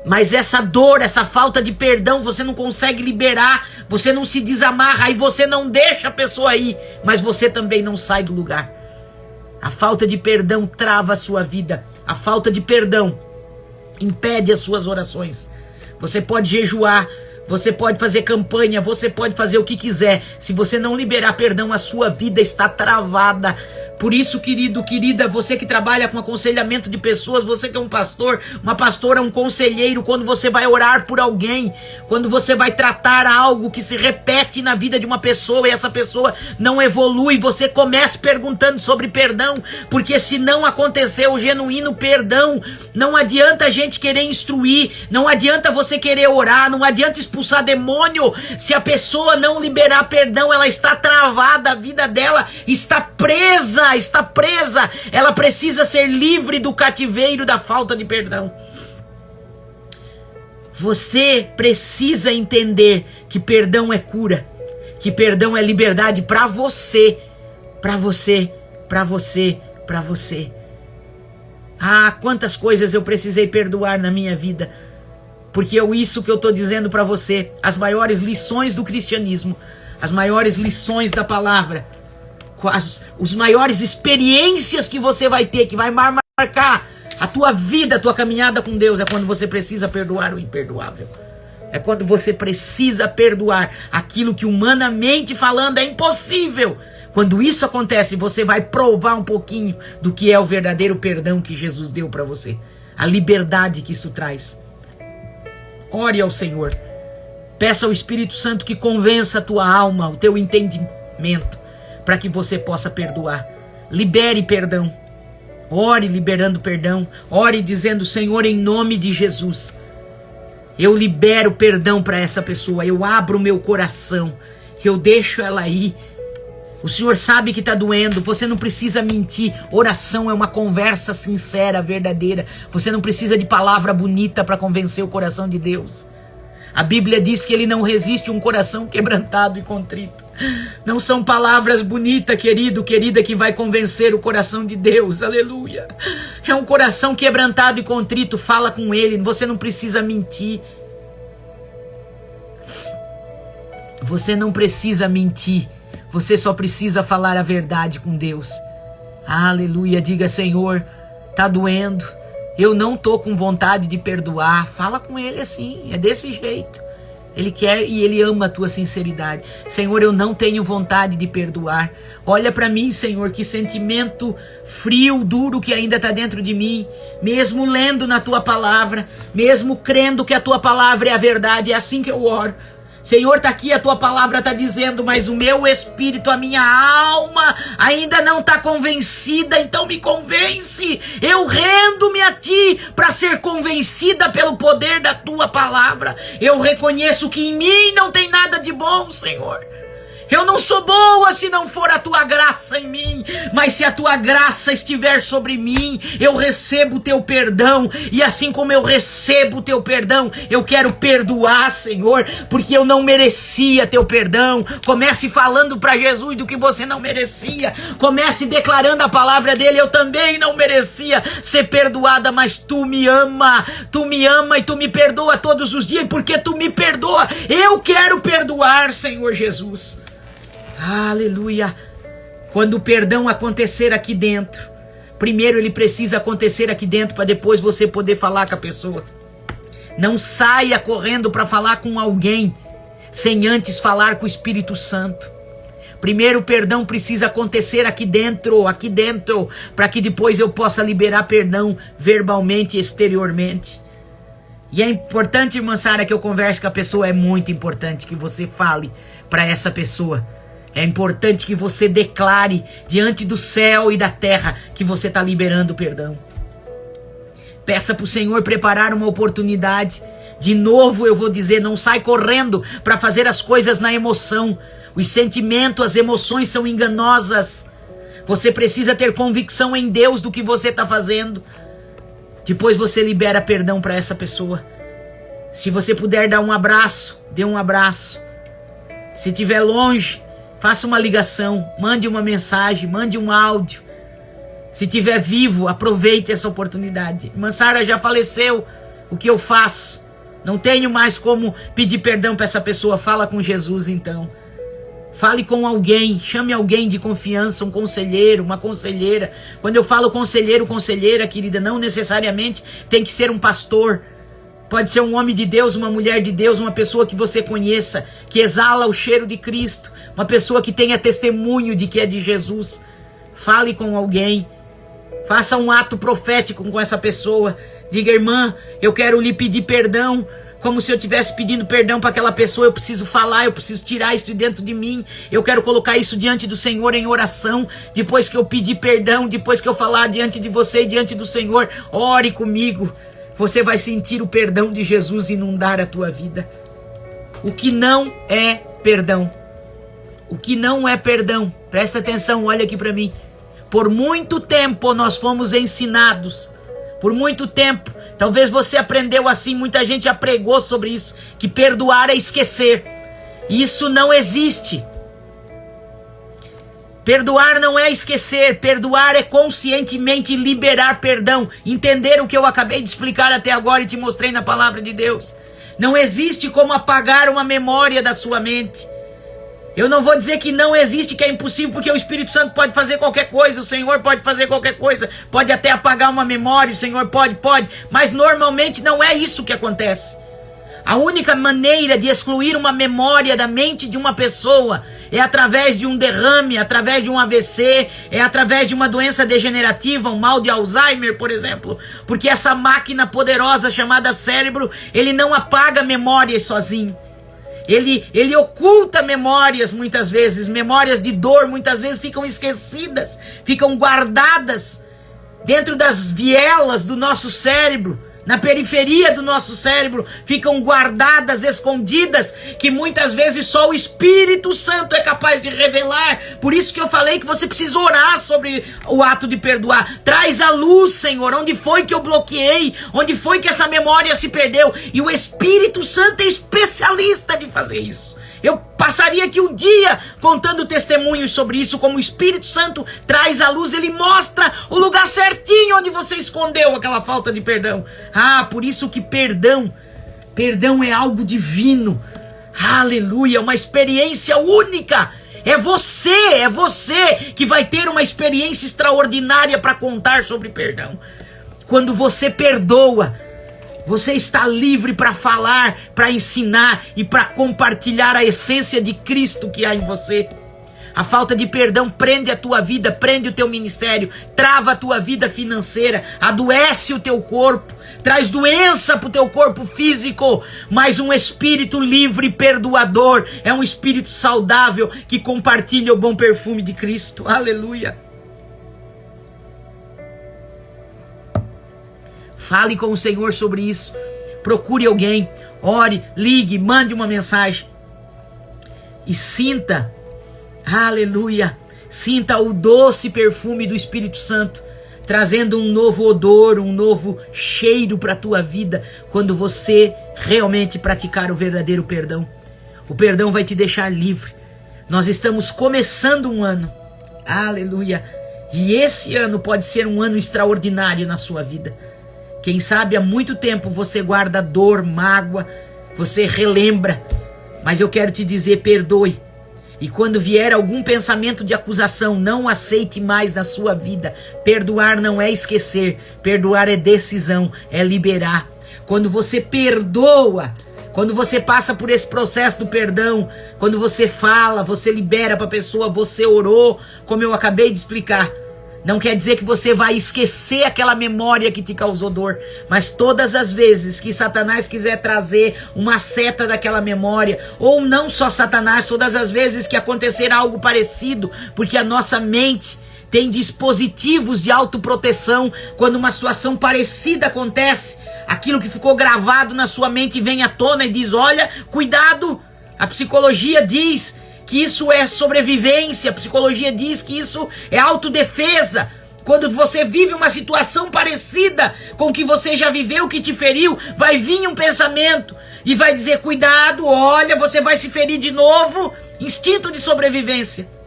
Mas essa dor, essa falta de perdão, você não consegue liberar. Você não se desamarra. Aí você não deixa a pessoa ir. Mas você também não sai do lugar. A falta de perdão trava a sua vida. A falta de perdão impede as suas orações. Você pode jejuar. Você pode fazer campanha. Você pode fazer o que quiser. Se você não liberar perdão, a sua vida está travada. Por isso, querido, querida, você que trabalha com aconselhamento de pessoas, você que é um pastor, uma pastora, um conselheiro, quando você vai orar por alguém, quando você vai tratar algo que se repete na vida de uma pessoa e essa pessoa não evolui, você comece perguntando sobre perdão, porque se não acontecer o genuíno perdão, não adianta a gente querer instruir, não adianta você querer orar, não adianta expulsar demônio, se a pessoa não liberar perdão, ela está travada, a vida dela está presa, ela precisa ser livre do cativeiro da falta de perdão. Você precisa entender que perdão é cura, que perdão é liberdade para você, para você, para você, para você. Ah, quantas coisas eu precisei perdoar na minha vida, porque isso que eu estou dizendo para você, as maiores lições do cristianismo, as maiores lições da palavra, os maiores experiências que você vai ter, que vai marcar a tua vida, a tua caminhada com Deus, é quando você precisa perdoar o imperdoável. É quando você precisa perdoar aquilo que humanamente falando é impossível. Quando isso acontece, você vai provar um pouquinho do que é o verdadeiro perdão que Jesus deu para você. A liberdade que isso traz. Ore ao Senhor. Peça ao Espírito Santo que convença a tua alma, o teu entendimento, para que você possa perdoar. Libere perdão. Ore liberando perdão. Ore dizendo: Senhor, em nome de Jesus, eu libero perdão para essa pessoa. Eu abro o meu coração. Eu deixo ela ir. O Senhor sabe que está doendo. Você não precisa mentir. Oração é uma conversa sincera, verdadeira. Você não precisa de palavra bonita para convencer o coração de Deus. A Bíblia diz que Ele não resiste um coração quebrantado e contrito. Não são palavras bonitas, querido, querida, que vai convencer o coração de Deus. Aleluia. É um coração quebrantado e contrito. Fala com Ele. Você não precisa mentir. Você não precisa mentir. Você só precisa falar a verdade com Deus. Aleluia. Diga: Senhor, tá doendo. Eu não tô com vontade de perdoar. Fala com Ele assim. É desse jeito. Ele quer e Ele ama a tua sinceridade. Senhor, eu não tenho vontade de perdoar. Olha para mim, Senhor, que sentimento frio, duro que ainda está dentro de mim. Mesmo lendo na tua palavra, mesmo crendo que a tua palavra é a verdade, é assim que eu oro. Senhor, está aqui, a tua palavra está dizendo, mas o meu espírito, a minha alma ainda não está convencida, então me convence. Eu rendo-me a ti para ser convencida pelo poder da tua palavra. Eu reconheço que em mim não tem nada de bom, Senhor. Eu não sou boa se não for a tua graça em mim, mas se a tua graça estiver sobre mim, eu recebo o teu perdão, e assim como eu recebo o teu perdão, eu quero perdoar, Senhor, porque eu não merecia teu perdão. Comece falando para Jesus do que você não merecia, comece declarando a palavra dele. Eu também não merecia ser perdoada, mas tu me ama e tu me perdoa todos os dias, porque tu me perdoa, eu quero perdoar, Senhor Jesus. Aleluia. Quando o perdão acontecer aqui dentro, primeiro ele precisa acontecer aqui dentro para depois você poder falar com a pessoa. Não saia correndo para falar com alguém sem antes falar com o Espírito Santo. Primeiro o perdão precisa acontecer aqui dentro, para que depois eu possa liberar perdão verbalmente e exteriormente. E é importante, irmã Sara, que eu converse com a pessoa. É muito importante que você fale para essa pessoa. É importante que você declare diante do céu e da terra que você está liberando perdão. Peça para o Senhor preparar uma oportunidade. De novo eu vou dizer, não sai correndo para fazer as coisas na emoção. Os sentimentos, as emoções são enganosas. Você precisa ter convicção em Deus do que você está fazendo. Depois você libera perdão para essa pessoa. Se você puder dar um abraço, dê um abraço. Se estiver longe, faça uma ligação, mande uma mensagem, mande um áudio. Se estiver vivo, aproveite essa oportunidade. Irmã Sara já faleceu, o que eu faço? Não tenho mais como pedir perdão para essa pessoa. Fala com Jesus então. Fale com alguém, chame alguém de confiança, um conselheiro, uma conselheira. Quando eu falo conselheiro, conselheira, querida, não necessariamente tem que ser um pastor. Pode ser um homem de Deus, uma mulher de Deus, uma pessoa que você conheça, que exala o cheiro de Cristo, uma pessoa que tenha testemunho de que é de Jesus. Fale com alguém, faça um ato profético com essa pessoa. Diga, irmã, eu quero lhe pedir perdão, como se eu estivesse pedindo perdão para aquela pessoa. Eu preciso falar, eu preciso tirar isso de dentro de mim. Eu quero colocar isso diante do Senhor em oração. Depois que eu pedir perdão, depois que eu falar diante de você e diante do Senhor, ore comigo. Você vai sentir o perdão de Jesus inundar a tua vida. O que não é perdão? O que não é perdão? Presta atenção, olha aqui para mim. Por muito tempo nós fomos ensinados. Por muito tempo. Talvez você aprendeu assim, muita gente já pregou sobre isso. Que perdoar é esquecer. Isso não existe. Perdoar não é esquecer, perdoar é conscientemente liberar perdão. Entender o que eu acabei de explicar até agora e te mostrei na palavra de Deus. Não existe como apagar uma memória da sua mente. Eu não vou dizer que não existe, que é impossível, porque o Espírito Santo pode fazer qualquer coisa, o Senhor pode fazer qualquer coisa, pode até apagar uma memória, o Senhor pode, mas normalmente não é isso que acontece. A única maneira de excluir uma memória da mente de uma pessoa é através de um derrame, através de um AVC, é através de uma doença degenerativa, um mal de Alzheimer, por exemplo. Porque essa máquina poderosa chamada cérebro, ele não apaga memórias sozinho. Ele oculta memórias muitas vezes, memórias de dor muitas vezes ficam esquecidas, ficam guardadas dentro das vielas do nosso cérebro. Na periferia do nosso cérebro ficam guardadas, escondidas, que muitas vezes só o Espírito Santo é capaz de revelar. Por isso que eu falei que você precisa orar sobre o ato de perdoar. Traz à luz, Senhor, onde foi que eu bloqueei, onde foi que essa memória se perdeu. E o Espírito Santo é especialista de fazer isso. Eu passaria aqui um dia contando testemunhos sobre isso, como o Espírito Santo traz à luz, ele mostra o lugar certinho onde você escondeu aquela falta de perdão. Por isso que perdão é algo divino. Aleluia, uma experiência única. É você que vai ter uma experiência extraordinária para contar sobre perdão. Quando você perdoa, você está livre para falar, para ensinar e para compartilhar a essência de Cristo que há em você. A falta de perdão prende a tua vida, prende o teu ministério, trava a tua vida financeira, adoece o teu corpo, traz doença para o teu corpo físico. Mas um espírito livre e perdoador é um espírito saudável que compartilha o bom perfume de Cristo. Aleluia. Fale com o Senhor sobre isso. Procure alguém, ore, ligue, mande uma mensagem. E sinta, aleluia, sinta o doce perfume do Espírito Santo, trazendo um novo odor, um novo cheiro para a tua vida, quando você realmente praticar o verdadeiro perdão. O perdão vai te deixar livre. Nós estamos começando um ano, aleluia, e esse ano pode ser um ano extraordinário na sua vida. Quem sabe há muito tempo você guarda dor, mágoa, você relembra, mas eu quero te dizer, perdoe. E quando vier algum pensamento de acusação, não aceite mais na sua vida. Perdoar não é esquecer, perdoar é decisão, é liberar. Quando você perdoa, quando você passa por esse processo do perdão, quando você fala, você libera para a pessoa, você orou, como eu acabei de explicar. Não quer dizer que você vai esquecer aquela memória que te causou dor, mas todas as vezes que Satanás quiser trazer uma seta daquela memória, ou não só Satanás, todas as vezes que acontecer algo parecido, porque a nossa mente tem dispositivos de autoproteção. Quando uma situação parecida acontece, aquilo que ficou gravado na sua mente vem à tona e diz, olha, cuidado. A psicologia diz que isso é sobrevivência, a psicologia diz que isso é autodefesa. Quando você vive uma situação parecida com o que você já viveu, que te feriu, vai vir um pensamento e vai dizer, cuidado, olha, você vai se ferir de novo. Instinto de sobrevivência.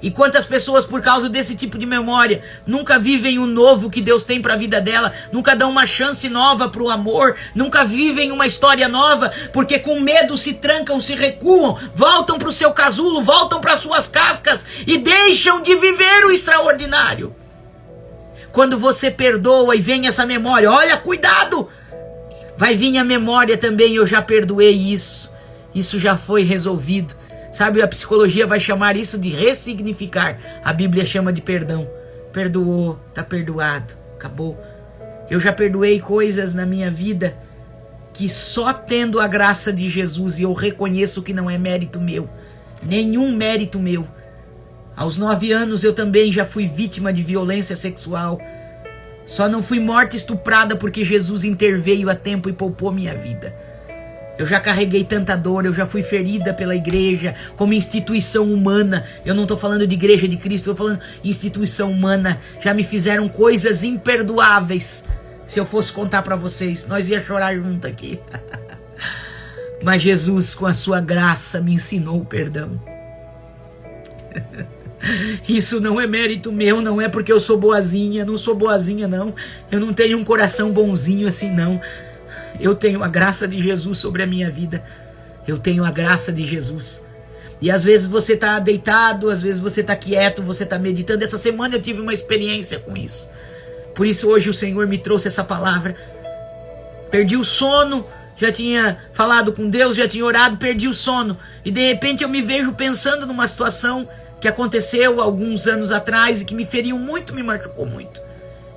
E quantas pessoas, por causa desse tipo de memória, nunca vivem o novo que Deus tem para a vida dela, nunca dão uma chance nova para o amor, nunca vivem uma história nova, porque com medo se trancam, se recuam, voltam para o seu casulo, voltam para suas cascas e deixam de viver o extraordinário. Quando você perdoa e vem essa memória, olha, cuidado! Vai vir a memória também, eu já perdoei isso, isso já foi resolvido. Sabe, a psicologia vai chamar isso de ressignificar. A Bíblia chama de perdão. Perdoou, tá perdoado, acabou. Eu já perdoei coisas na minha vida que só tendo a graça de Jesus, e eu reconheço que não é mérito meu, nenhum mérito meu. Aos 9 anos eu também já fui vítima de violência sexual. Só não fui morta estuprada porque Jesus interveio a tempo e poupou minha vida. Eu já carreguei tanta dor, eu já fui ferida pela igreja, como instituição humana. Eu não estou falando de igreja de Cristo, estou falando de instituição humana. Já me fizeram coisas imperdoáveis. Se eu fosse contar para vocês, nós ia chorar junto aqui. Mas Jesus, com a sua graça, me ensinou o perdão. Isso não é mérito meu, não é porque eu sou boazinha, não sou boazinha não. Eu não tenho um coração bonzinho assim não. Eu tenho a graça de Jesus sobre a minha vida. Eu tenho a graça de Jesus. E às vezes você está deitado, às vezes você está quieto, você está meditando. Essa semana eu tive uma experiência com isso. Por isso hoje o Senhor me trouxe essa palavra. Perdi o sono, já tinha falado com Deus, já tinha orado, perdi o sono. E de repente eu me vejo pensando numa situação que aconteceu alguns anos atrás e que me feriu muito, me machucou muito.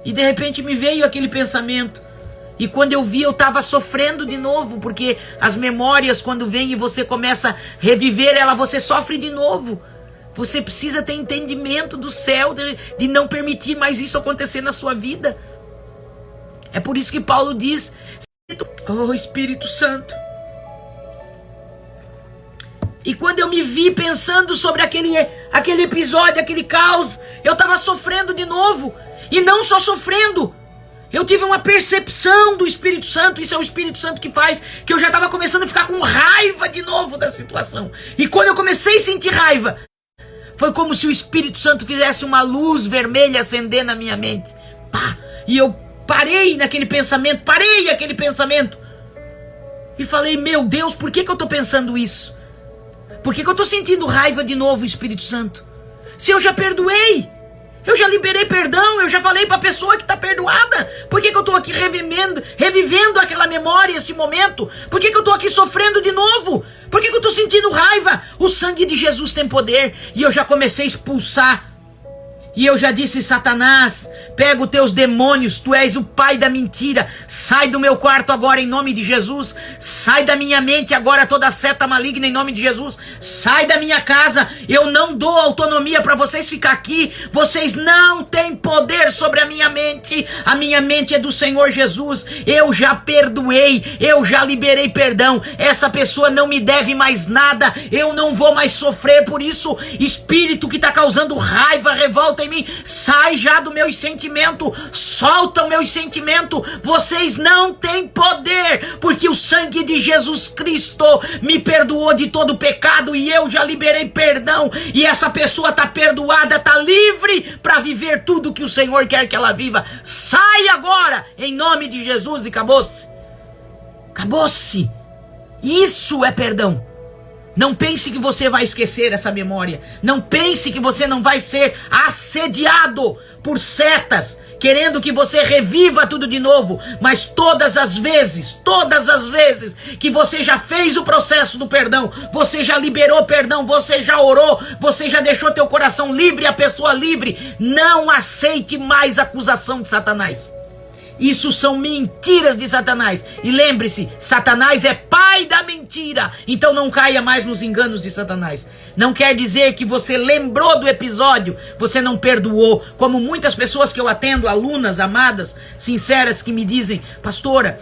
E de repente me veio aquele pensamento. E quando eu vi, eu estava sofrendo de novo, porque as memórias, quando vêm e você começa a reviver ela, você sofre de novo. Você precisa ter entendimento do céu, de não permitir mais isso acontecer na sua vida. É por isso que Paulo diz, oh Espírito Santo. E quando eu me vi pensando sobre aquele episódio, aquele caos, eu estava sofrendo de novo. E não só sofrendo, eu tive uma percepção do Espírito Santo. Isso é o Espírito Santo que faz, que eu já estava começando a ficar com raiva de novo da situação. E quando eu comecei a sentir raiva, foi como se o Espírito Santo fizesse uma luz vermelha acender na minha mente. Pá! E eu parei aquele pensamento. E falei, meu Deus, por que eu estou pensando isso? Por que eu estou sentindo raiva de novo, Espírito Santo? Se eu já perdoei, eu já liberei perdão, eu já falei para a pessoa que está perdoada. Por que eu estou aqui revivendo aquela memória, esse momento? Por que eu estou aqui sofrendo de novo? Por que eu estou sentindo raiva? O sangue de Jesus tem poder. E eu já comecei a expulsar. E eu já disse: Satanás, pega os teus demônios, tu és o pai da mentira, sai do meu quarto agora em nome de Jesus, sai da minha mente agora toda seta maligna em nome de Jesus, sai da minha casa, eu não dou autonomia para vocês ficar aqui, vocês não têm poder sobre a minha mente é do Senhor Jesus, eu já perdoei, eu já liberei perdão, essa pessoa não me deve mais nada, eu não vou mais sofrer por isso, espírito que está causando raiva, revolta em mim, sai já do meu sentimento, solta o meu sentimento, vocês não têm poder, porque o sangue de Jesus Cristo me perdoou de todo pecado e eu já liberei perdão, e essa pessoa está perdoada, está livre para viver tudo que o Senhor quer que ela viva. Sai agora, em nome de Jesus, e acabou-se. Acabou-se. Isso é perdão. Não pense que você vai esquecer essa memória. Não pense que você não vai ser assediado por setas, querendo que você reviva tudo de novo. Mas todas as vezes que você já fez o processo do perdão, você já liberou perdão, você já orou, você já deixou teu coração livre, a pessoa livre, não aceite mais acusação de Satanás. Isso são mentiras de Satanás. E lembre-se, Satanás é pai da mentira. Então não caia mais nos enganos de Satanás. Não quer dizer que você lembrou do episódio, você não perdoou. Como muitas pessoas que eu atendo, alunas amadas, sinceras, que me dizem: pastora,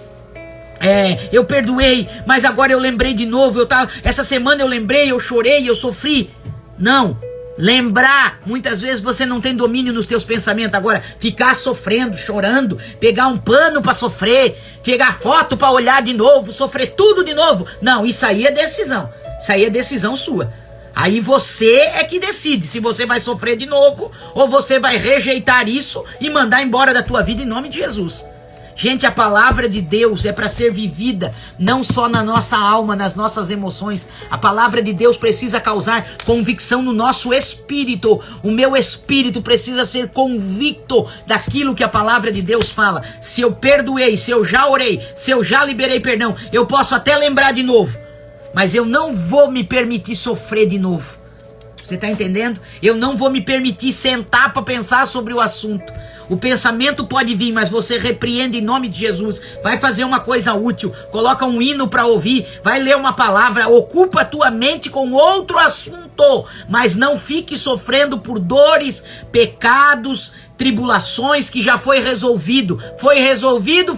eu perdoei, mas agora eu lembrei de novo. Essa semana eu lembrei, eu chorei, eu sofri. Não. Lembrar, muitas vezes você não tem domínio nos teus pensamentos. Agora, ficar sofrendo, chorando, pegar um pano para sofrer, pegar foto para olhar de novo, sofrer tudo de novo, não, isso aí é decisão. Isso aí é decisão sua. Aí você é que decide se você vai sofrer de novo ou você vai rejeitar isso e mandar embora da tua vida em nome de Jesus. Gente, a palavra de Deus é para ser vivida não só na nossa alma, nas nossas emoções. A palavra de Deus precisa causar convicção no nosso espírito. O meu espírito precisa ser convicto daquilo que a palavra de Deus fala. Se eu perdoei, se eu já orei, se eu já liberei perdão, eu posso até lembrar de novo, mas eu não vou me permitir sofrer de novo. Você está entendendo? Eu não vou me permitir sentar para pensar sobre o assunto. O pensamento pode vir, mas você repreende em nome de Jesus. Vai fazer uma coisa útil, coloca um hino para ouvir, vai ler uma palavra, ocupa a tua mente com outro assunto, mas não fique sofrendo por dores, pecados, tribulações que já foi resolvido. Foi resolvido.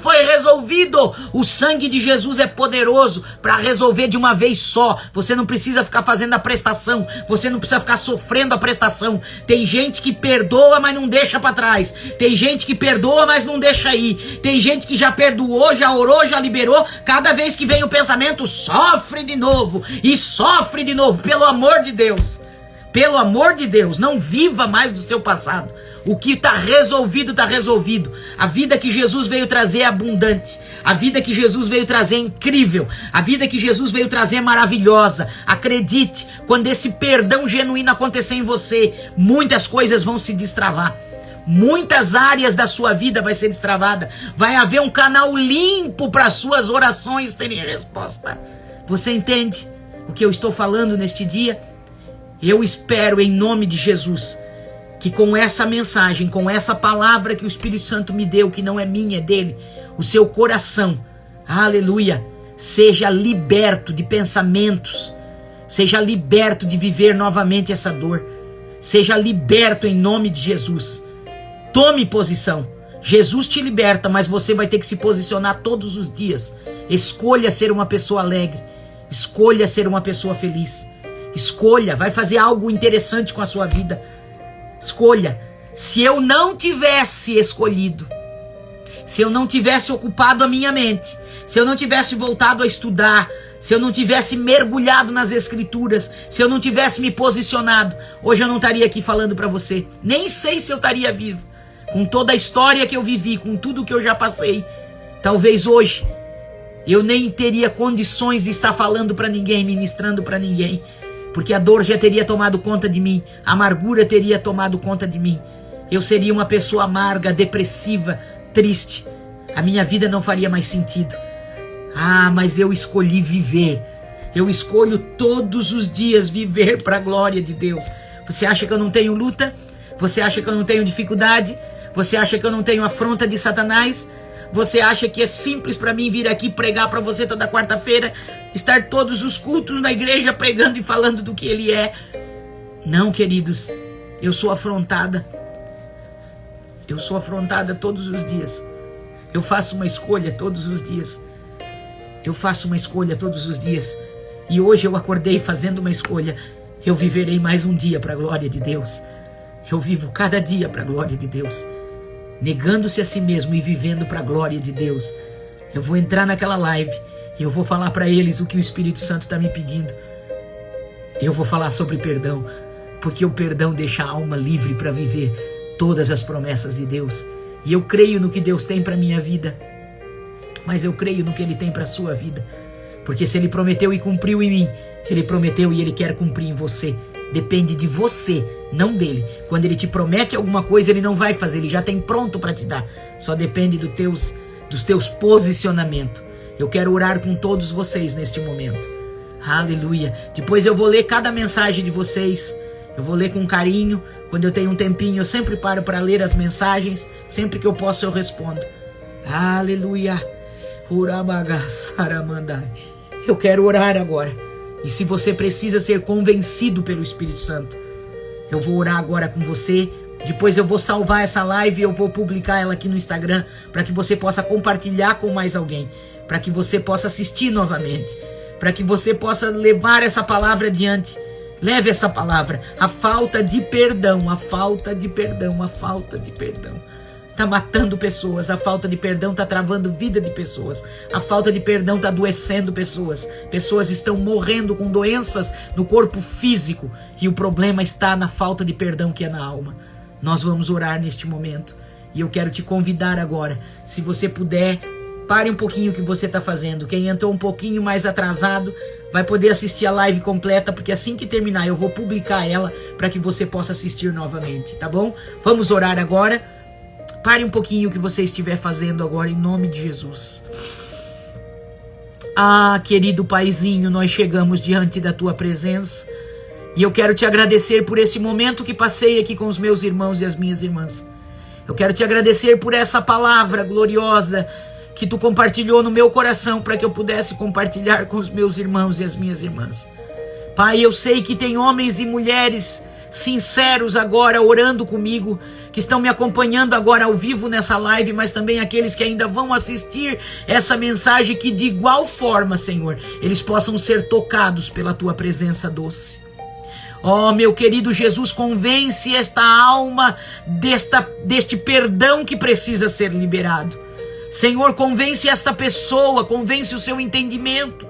O sangue de Jesus é poderoso para resolver de uma vez só. Você não precisa ficar fazendo a prestação, você não precisa ficar sofrendo a prestação. Tem gente que perdoa, mas não deixa para trás. Tem gente que perdoa, mas não deixa ir. Tem gente que já perdoou, já orou, já liberou. Cada vez que vem o pensamento, sofre de novo. E sofre de novo. Pelo amor de Deus, não viva mais do seu passado. O que está resolvido, está resolvido. A vida que Jesus veio trazer é abundante. A vida que Jesus veio trazer é incrível. A vida que Jesus veio trazer é maravilhosa. Acredite, quando esse perdão genuíno acontecer em você, muitas coisas vão se destravar. Muitas áreas da sua vida vai ser destravada. Vai haver um canal limpo para suas orações terem resposta. Você entende o que eu estou falando neste dia? Eu espero, em nome de Jesus, que com essa mensagem, com essa palavra que o Espírito Santo me deu, que não é minha, é dele, o seu coração, aleluia, seja liberto de pensamentos, seja liberto de viver novamente essa dor, seja liberto em nome de Jesus. Tome posição. Jesus te liberta, mas você vai ter que se posicionar todos os dias. Escolha ser uma pessoa alegre, escolha ser uma pessoa feliz, escolha, vai fazer algo interessante com a sua vida. Escolha. Se eu não tivesse escolhido, se eu não tivesse ocupado a minha mente, se eu não tivesse voltado a estudar, se eu não tivesse mergulhado nas escrituras, se eu não tivesse me posicionado, hoje eu não estaria aqui falando para você. Nem sei se eu estaria vivo. Com toda a história que eu vivi, com tudo que eu já passei, talvez hoje eu nem teria condições de estar falando para ninguém, ministrando para ninguém. Porque a dor já teria tomado conta de mim, a amargura teria tomado conta de mim. eu seria uma pessoa amarga, depressiva, triste. A minha vida não faria mais sentido. Mas eu escolhi viver. Eu escolho todos os dias viver para a glória de Deus. Você acha que eu não tenho luta? Você acha que eu não tenho dificuldade? Você acha que eu não tenho afronta de Satanás? Você acha que é simples para mim vir aqui pregar para você toda quarta-feira? Estar todos os cultos na igreja pregando e falando do que Ele é? Não, queridos. Eu sou afrontada. Eu sou afrontada todos os dias. Eu faço uma escolha todos os dias. Eu faço uma escolha todos os dias. E hoje eu acordei fazendo uma escolha. Eu viverei mais um dia para a glória de Deus. Eu vivo cada dia para a glória de Deus. Negando-se a si mesmo e vivendo para a glória de Deus. Eu vou entrar naquela live e eu vou falar para eles o que o Espírito Santo está me pedindo. Eu vou falar sobre perdão. Porque o perdão deixa a alma livre para viver todas as promessas de Deus. E eu creio no que Deus tem para a minha vida. Mas eu creio no que Ele tem para a sua vida. Porque se Ele prometeu e cumpriu em mim, Ele prometeu e Ele quer cumprir em você. Depende de você, não dele. Quando Ele te promete alguma coisa, Ele não vai fazer. Ele já tem pronto para te dar. Só depende dos teus posicionamentos. Eu quero orar com todos vocês neste momento. Aleluia. Depois eu vou ler cada mensagem de vocês. Eu vou ler com carinho. Quando eu tenho um tempinho, eu sempre paro para ler as mensagens. Sempre que eu posso, eu respondo. Aleluia. Eu quero orar agora. E se você precisa ser convencido pelo Espírito Santo, eu vou orar agora com você. Depois eu vou salvar essa live e eu vou publicar ela aqui no Instagram, para que você possa compartilhar com mais alguém, para que você possa assistir novamente, para que você possa levar essa palavra adiante. Leve essa palavra. A falta de perdão, a falta de perdão, a falta de perdão está matando pessoas. A falta de perdão está travando vida de pessoas. A falta de perdão está adoecendo pessoas. Pessoas estão morrendo com doenças no corpo físico. E o problema está na falta de perdão que é na alma. Nós vamos orar neste momento. E eu quero te convidar agora, se você puder, pare um pouquinho o que você está fazendo. Quem entrou um pouquinho mais atrasado vai poder assistir a live completa, porque assim que terminar eu vou publicar ela para que você possa assistir novamente, tá bom? Vamos orar agora. Pare um pouquinho o que você estiver fazendo agora, em nome de Jesus. Querido Paizinho, nós chegamos diante da Tua presença e eu quero te agradecer por esse momento que passei aqui com os meus irmãos e as minhas irmãs. Eu quero te agradecer por essa palavra gloriosa que Tu compartilhou no meu coração para que eu pudesse compartilhar com os meus irmãos e as minhas irmãs. Pai, eu sei que tem homens e mulheres sinceros agora orando comigo, que estão me acompanhando agora ao vivo nessa live, mas também aqueles que ainda vão assistir essa mensagem, que de igual forma, Senhor, eles possam ser tocados pela Tua presença doce. Meu querido Jesus, convence esta alma deste perdão que precisa ser liberado. Senhor, convence esta pessoa, convence o seu entendimento.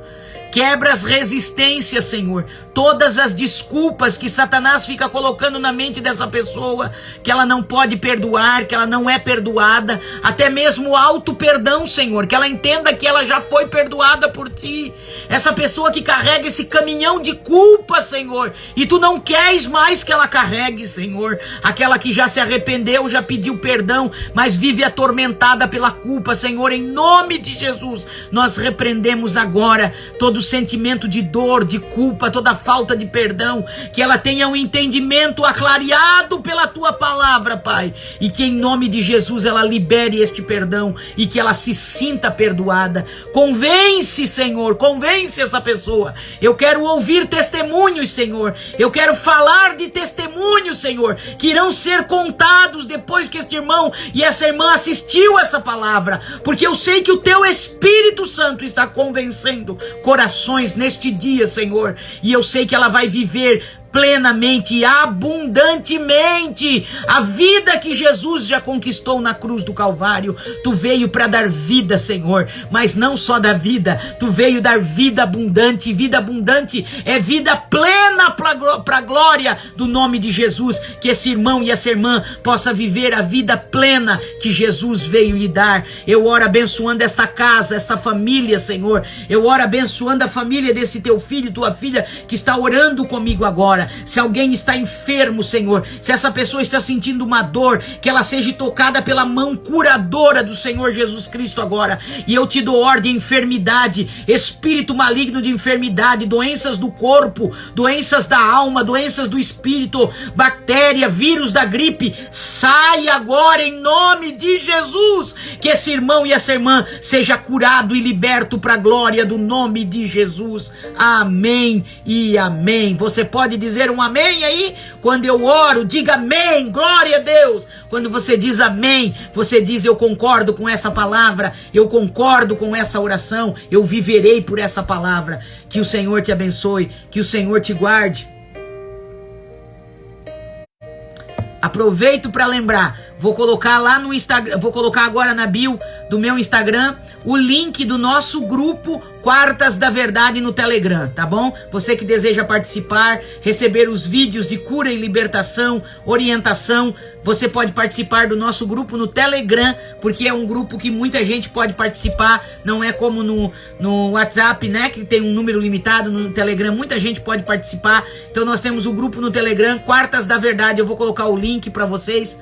Quebra as resistências, Senhor. Todas as desculpas que Satanás fica colocando na mente dessa pessoa, que ela não pode perdoar, que ela não é perdoada. Até mesmo o auto-perdão, Senhor. Que ela entenda que ela já foi perdoada por Ti. Essa pessoa que carrega esse caminhão de culpa, Senhor. E Tu não queres mais que ela carregue, Senhor. Aquela que já se arrependeu, já pediu perdão, mas vive atormentada pela culpa, Senhor. Em nome de Jesus, nós repreendemos agora todo sentimento de dor, de culpa, toda falta de perdão, que ela tenha um entendimento aclareado pela Tua palavra, Pai, e que em nome de Jesus ela libere este perdão e que ela se sinta perdoada. Convence, Senhor, convence essa pessoa. Eu quero ouvir testemunhos, Senhor. Eu quero falar de testemunhos, Senhor, que irão ser contados depois que este irmão e essa irmã assistiu essa palavra, porque eu sei que o Teu Espírito Santo está convencendo corações neste dia, Senhor, e eu sei que ela vai viver plenamente e abundantemente a vida que Jesus já conquistou na cruz do Calvário. Tu veio para dar vida, Senhor, mas não só dar vida, Tu veio dar vida abundante. Vida abundante é vida plena para a glória do nome de Jesus. Que esse irmão e essa irmã possa viver a vida plena que Jesus veio lhe dar. Eu oro abençoando esta casa, esta família, Senhor. Eu oro abençoando a família desse Teu filho, Tua filha, que está orando comigo agora. agora. Se alguém está enfermo, Senhor, se essa pessoa está sentindo uma dor, que ela seja tocada pela mão curadora do Senhor Jesus Cristo agora. E eu te dou ordem, enfermidade, espírito maligno de enfermidade, doenças do corpo, doenças da alma, doenças do espírito, bactéria, vírus da gripe, sai agora em nome de Jesus. Que esse irmão e essa irmã seja curado e liberto para a glória do nome de Jesus. Amém e amém. Você pode dizer um amém aí? Quando eu oro, diga amém, glória a Deus. Quando você diz amém, você diz eu concordo com essa palavra, eu concordo com essa oração, eu viverei por essa palavra. Que o Senhor te abençoe, que o Senhor te guarde. Aproveito para lembrar, vou colocar lá no Instagram, vou colocar agora na bio do meu Instagram o link do nosso grupo Quartas da Verdade no Telegram, tá bom? Você que deseja participar, receber os vídeos de cura e libertação, orientação, você pode participar do nosso grupo no Telegram, porque é um grupo que muita gente pode participar, não é como no WhatsApp, né, que tem um número limitado. No Telegram muita gente pode participar, então nós temos o grupo no Telegram, Quartas da Verdade. Eu vou colocar o link para vocês.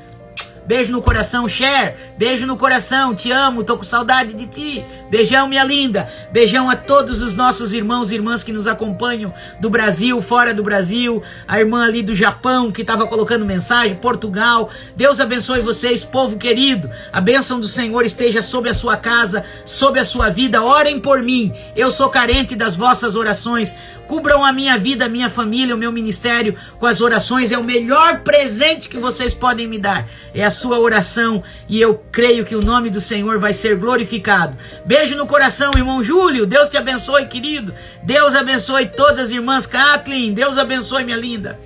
Beijo no coração, Cher. Beijo no coração, te amo, tô com saudade de ti. Beijão, minha linda. Beijão a todos os nossos irmãos e irmãs que nos acompanham do Brasil, fora do Brasil. A irmã ali do Japão que estava colocando mensagem, Portugal. Deus abençoe vocês, povo querido. A bênção do Senhor esteja sobre a sua casa, sobre a sua vida. Orem por mim. Eu sou carente das vossas orações. Cubram a minha vida, a minha família, o meu ministério com as orações. É o melhor presente que vocês podem me dar. É a sua oração, e eu creio que o nome do Senhor vai ser glorificado. Beijo no coração, irmão Júlio. Deus te abençoe, querido. Deus abençoe todas as irmãs. Kathleen, Deus abençoe, minha linda.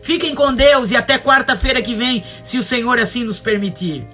Fiquem com Deus e até quarta-feira que vem, se o Senhor assim nos permitir.